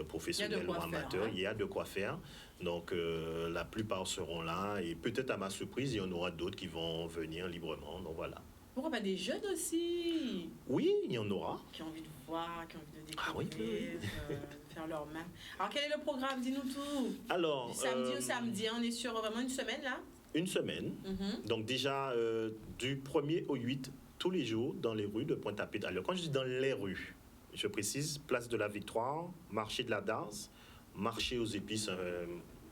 professionnels ou quoi faire, amateurs. hein. Il y a de quoi faire. Donc, la plupart seront là. Et peut-être à ma surprise, il y en aura d'autres qui vont venir librement. Donc, voilà. Pourquoi pas des jeunes aussi Oui, il y en aura. qui ont envie de voir, qui ont envie de découvrir, Ah oui. Faire leur main. Alors, quel est le programme? Dis-nous tout. Alors, Du samedi au samedi, on est sur vraiment une semaine là? une semaine. Mhm. Donc déjà, du 1er au 8, tous les jours, dans les rues de Pointe-à-Pitre. Alors, quand je dis dans les rues, je précise, place de la Victoire, marché de la Darse, marché aux épices,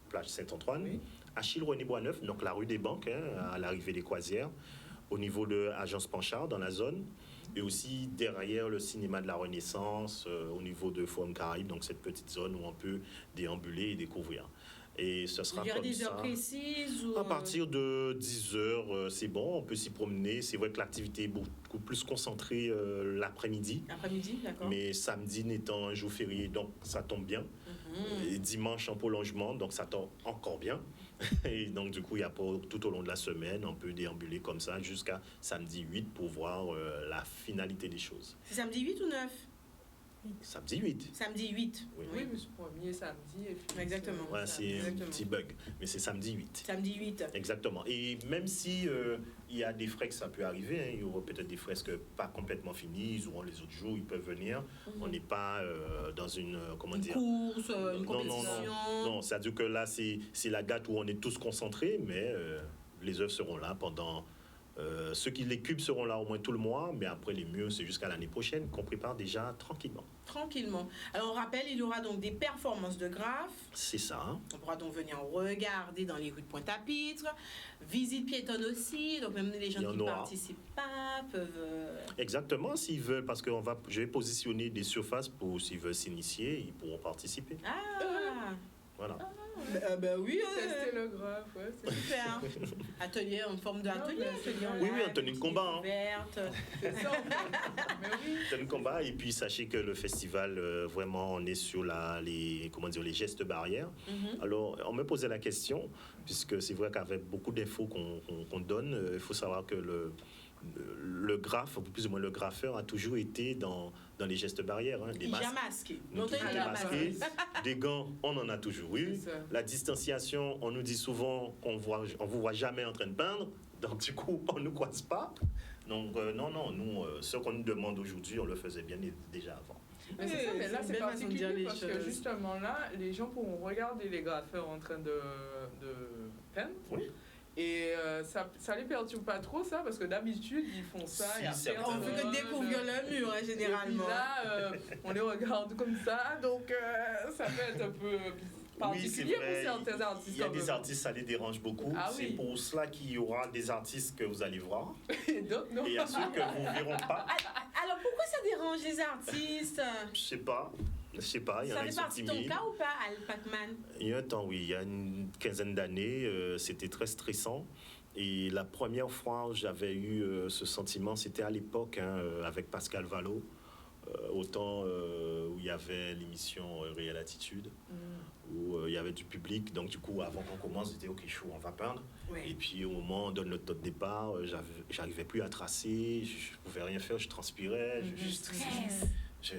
plage Saint-Antoine, Oui. Achille René Boisneuf, donc la rue des Banques, hein, à l'arrivée des Croisières, au niveau de Agence Panchard, dans la zone, et aussi derrière le cinéma de la Renaissance, au niveau de Forum Caraïbes, donc cette petite zone où on peut déambuler et découvrir. Et ce sera Il y a comme des ça. heures précises ou... À partir de 10 heures, c'est bon, on peut s'y promener. C'est vrai que l'activité est beaucoup plus concentrée l'après-midi. Après-midi, d'accord. Mais samedi n'étant un jour férié, donc ça tombe bien. Et dimanche en prolongement, donc ça tombe encore bien. Et donc du coup, il y a tout au long de la semaine, on peut déambuler comme ça jusqu'à samedi 8 pour voir la finalité des choses. C'est samedi 8 ou 9? Samedi 8. Samedi 8. Oui. Oui, mais c'est premier samedi. Et puis Exactement. Voilà, c'est un Exactement. petit bug, mais c'est samedi 8. Samedi 8. Exactement. Et même si il y a des frais que ça peut arriver, hein, il y aura peut-être des fresques pas complètement finis, ils auront les autres jours, ils peuvent venir. On n'est pas dans une, comment Une dire, course, une Non, non, compétition. non, c'est-à-dire que là, c'est la date où on est tous concentrés, mais les œuvres seront là pendant... les cubes seront là au moins tout le mois, mais après les murs, c'est jusqu'à l'année prochaine qu'on prépare déjà tranquillement. Tranquillement. Alors on rappelle, il y aura donc des performances de graphes. C'est ça. Hein. On pourra donc venir regarder dans les rues de Pointe-à-Pitre. Visite piétonne aussi. Donc même les gens Il y en qui ne aura. participent pas peuvent... Exactement, s'ils veulent, parce que je vais positionner des surfaces pour s'ils veulent s'initier, ils pourront participer. Ah Voilà. Oui, Tester le graphe, ouais, c'est super. Atelier en forme d'atelier. Oui, en tenue de combat. Hein. Verte. c'est ça. Mais oui. Tenue de combat. Et puis, sachez que le festival, vraiment, on est sur les gestes barrières. Alors, on me posait la question, puisque c'est vrai qu'avec beaucoup d'infos qu'on donne, il faut savoir que le graphe, ou plus ou moins le graffeur, a toujours été dans les gestes barrières. Hein, des masques. Des gants, on en a toujours eu. La distanciation, on nous dit souvent qu'on vous voit jamais en train de peindre. Donc, du coup, on ne nous croise pas. Donc, non, nous, ce qu'on nous demande aujourd'hui, on le faisait bien déjà avant. Mais c'est ça, mais là, c'est particulier parce que justement, là, les gens pourront regarder les graffeurs en train de peindre. Oui. Et ça les perturbe pas trop, ça, parce que d'habitude, ils font ça. On fait que découvrir le mur, hein, généralement. Et puis là, on les regarde comme ça, donc ça peut être un peu particulier pour certains artistes. Il y a des artistes, ça les dérange beaucoup. Ah, c'est pour cela qu'il y aura des artistes que vous allez voir. Et d'autres, non. Et il y a ceux que vous ne verrez pas. Alors, pourquoi ça dérange les artistes? Je sais pas, il y en a qui sont timides. Ça fait partie de ton cas ou pas, Al Pacman? Il y a un temps, oui, il y a une quinzaine d'années, c'était très stressant. Et la première fois où j'avais eu ce sentiment, c'était à l'époque avec Pascal Vallot, au temps où il y avait l'émission Réelle Attitude, où il y avait du public. Donc du coup, avant qu'on commence, j'étais ok, chaud, on va peindre. Oui. Et puis au moment où on donne le taux de départ, j'arrivais plus à tracer, je pouvais rien faire, je transpirais, je stressais. Tu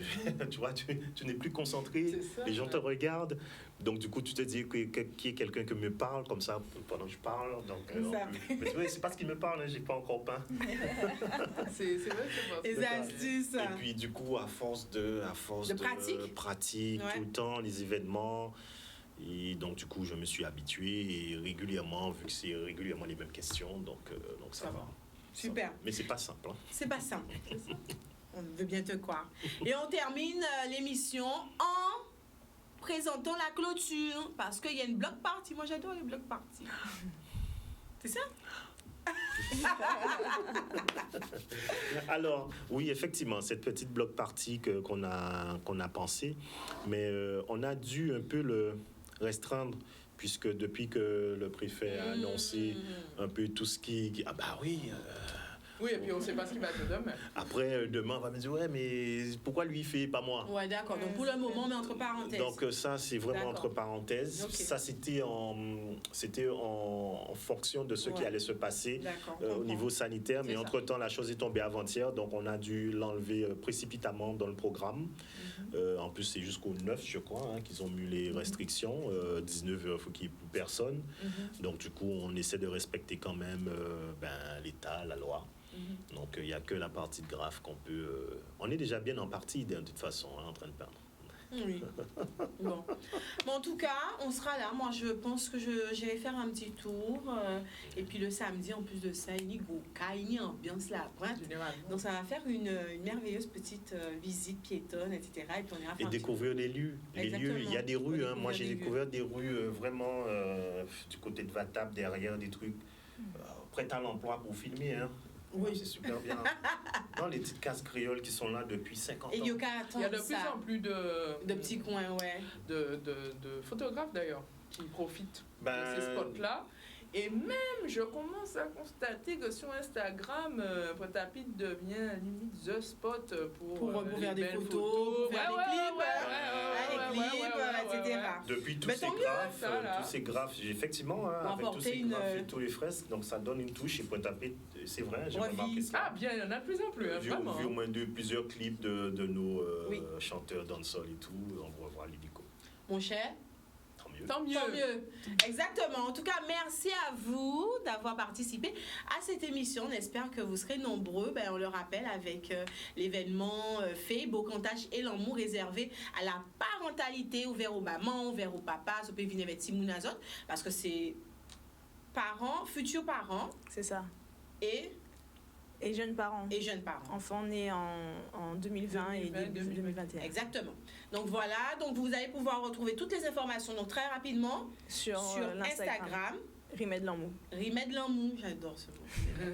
vois, tu n'es plus concentré, ça, les gens te regardent, donc du coup tu te dis qu'il y a quelqu'un qui me parle comme ça pendant que je parle, donc mais ouais, c'est pas ce qu'il me parle, hein, j'ai pas encore peint. c'est vrai, c'est les astuces. Et puis du coup à force de pratique ouais. Tout le temps, les événements, et donc du coup je me suis habitué et régulièrement, vu que c'est régulièrement les mêmes questions, donc ça va. Super. Ça va. Mais c'est pas simple. Hein. C'est pas simple. On veut bien te croire. Et on termine l'émission en présentant la clôture. Parce qu'il y a une block party. Moi, j'adore les block party. C'est ça? Alors, oui, effectivement, cette petite block party qu'on a pensée, mais on a dû un peu le restreindre, puisque depuis que le préfet a annoncé un peu tout ce qui... Ah bah oui... Oui, et puis on ne sait pas ce qu'il va être demain. Après, demain, on va me dire, ouais, mais pourquoi lui, il fait pas moi? Ouais, d'accord. Donc, pour le moment, on met entre parenthèses. Donc, ça, c'est vraiment entre parenthèses. Okay. Ça, c'était en fonction de ce qui allait se passer au niveau sanitaire. Mais entre-temps, la chose est tombée avant-hier. Donc, on a dû l'enlever précipitamment dans le programme. En plus, c'est jusqu'au 9, je crois, qu'ils ont mis les restrictions. 19 heures, il faut qu'il n'y ait plus personne. Donc, du coup, on essaie de respecter quand même l'État, la loi. Donc, il n'y a que la partie de graphe qu'on peut... on est déjà bien en partie, de toute façon, en train de peindre. Oui. Bon, en tout cas, on sera là. Moi, je pense que j'irai faire un petit tour. Et puis, le samedi, en plus de ça, il y a Goka, il y a ambiance là. Donc, ça va faire une merveilleuse petite visite piétonne, etc. Et puis, on ira faire découvrir les lieux. Les lieux, il y a des rues. Hein. Moi, j'ai découvert des rues vraiment du côté de Vatap, derrière des trucs prêts à l'emploi pour filmer. Hein. Oui, c'est super bien. Non, les petites cases créoles qui sont là depuis 50 ans. Et il y a de plus en plus de petits coins, ouais. De photographes d'ailleurs qui profitent de ces spots-là. Et même, je commence à constater que sur Instagram, Potapit devient limite the spot pour faire des photos, pour faire des clips, etc. Depuis tous ces graphes, effectivement, avec tous ces graphes et tous les fresques, donc ça donne une touche et Potapit, c'est vrai, j'ai remarqué ça. Ah bien, il y en a de plus en plus, vraiment. J'ai vu au moins plusieurs clips de nos chanteurs dancehall et tout, on va voir l'hélico. Mon cher, Tant mieux. Exactement. En tout cas, merci à vous d'avoir participé à cette émission. On espère que vous serez nombreux. On le rappelle avec l'événement fait Bocantage et l'amour réservé à la parentalité, ouvert aux mamans, ouvert aux papas, ça peut venir avec Timounazot, parce que c'est parents, futurs parents. C'est ça. Et jeunes parents. Enfants nés en 2020 et 2021. Exactement. Donc voilà, donc vous allez pouvoir retrouver toutes les informations donc très rapidement sur Instagram. Rimet de l'Amou. Rimet de l'Amou, j'adore ce mot.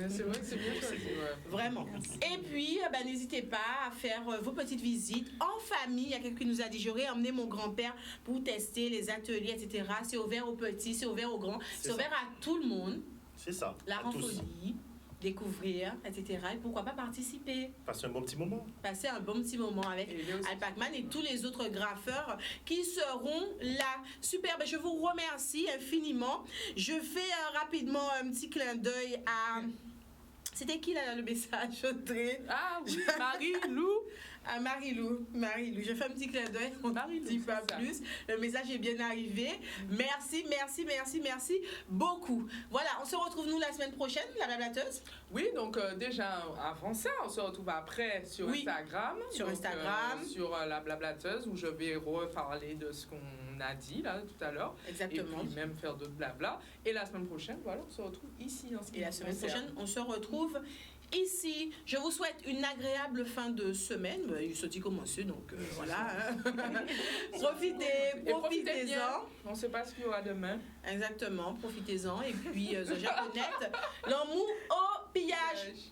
C'est vrai que c'est bien choisi. Ouais. Vraiment. Et puis, n'hésitez pas à faire vos petites visites en famille. Il y a quelqu'un qui nous a dit, j'aurais emmené mon grand-père pour tester les ateliers, etc. C'est ouvert aux petits, c'est ouvert aux grands, c'est ouvert à tout le monde. C'est ça. La renfolie, découvrir, etc. Et pourquoi pas participer. Passer un bon petit moment. Passer un bon petit moment avec Alpacman et tous les autres graffeurs qui seront là. Super, je vous remercie infiniment. Je fais rapidement un petit clin d'œil à... C'était qui là le message, Audrey? Ah oui, Marie-Lou. À Marie-Lou. Je fais un petit clin d'œil, on ne dit pas plus. Le message est bien arrivé. Merci beaucoup. Voilà, on se retrouve nous la semaine prochaine, la blablateuse. Oui, donc déjà avant ça, on se retrouve après sur Instagram. Sur Instagram. Sur la blablateuse où je vais reparler de ce qu'on a dit là tout à l'heure. Exactement. Et puis même faire d'autres blabla. Et la semaine prochaine, voilà, on se retrouve ici. Et la semaine prochaine, on se retrouve ici. Je vous souhaite une agréable fin de semaine. Il s'est commencé, donc voilà. Profitez-en. On ne sait pas ce qu'il y aura demain. Exactement, profitez-en. Et puis, Japonette, l'amour au pillage.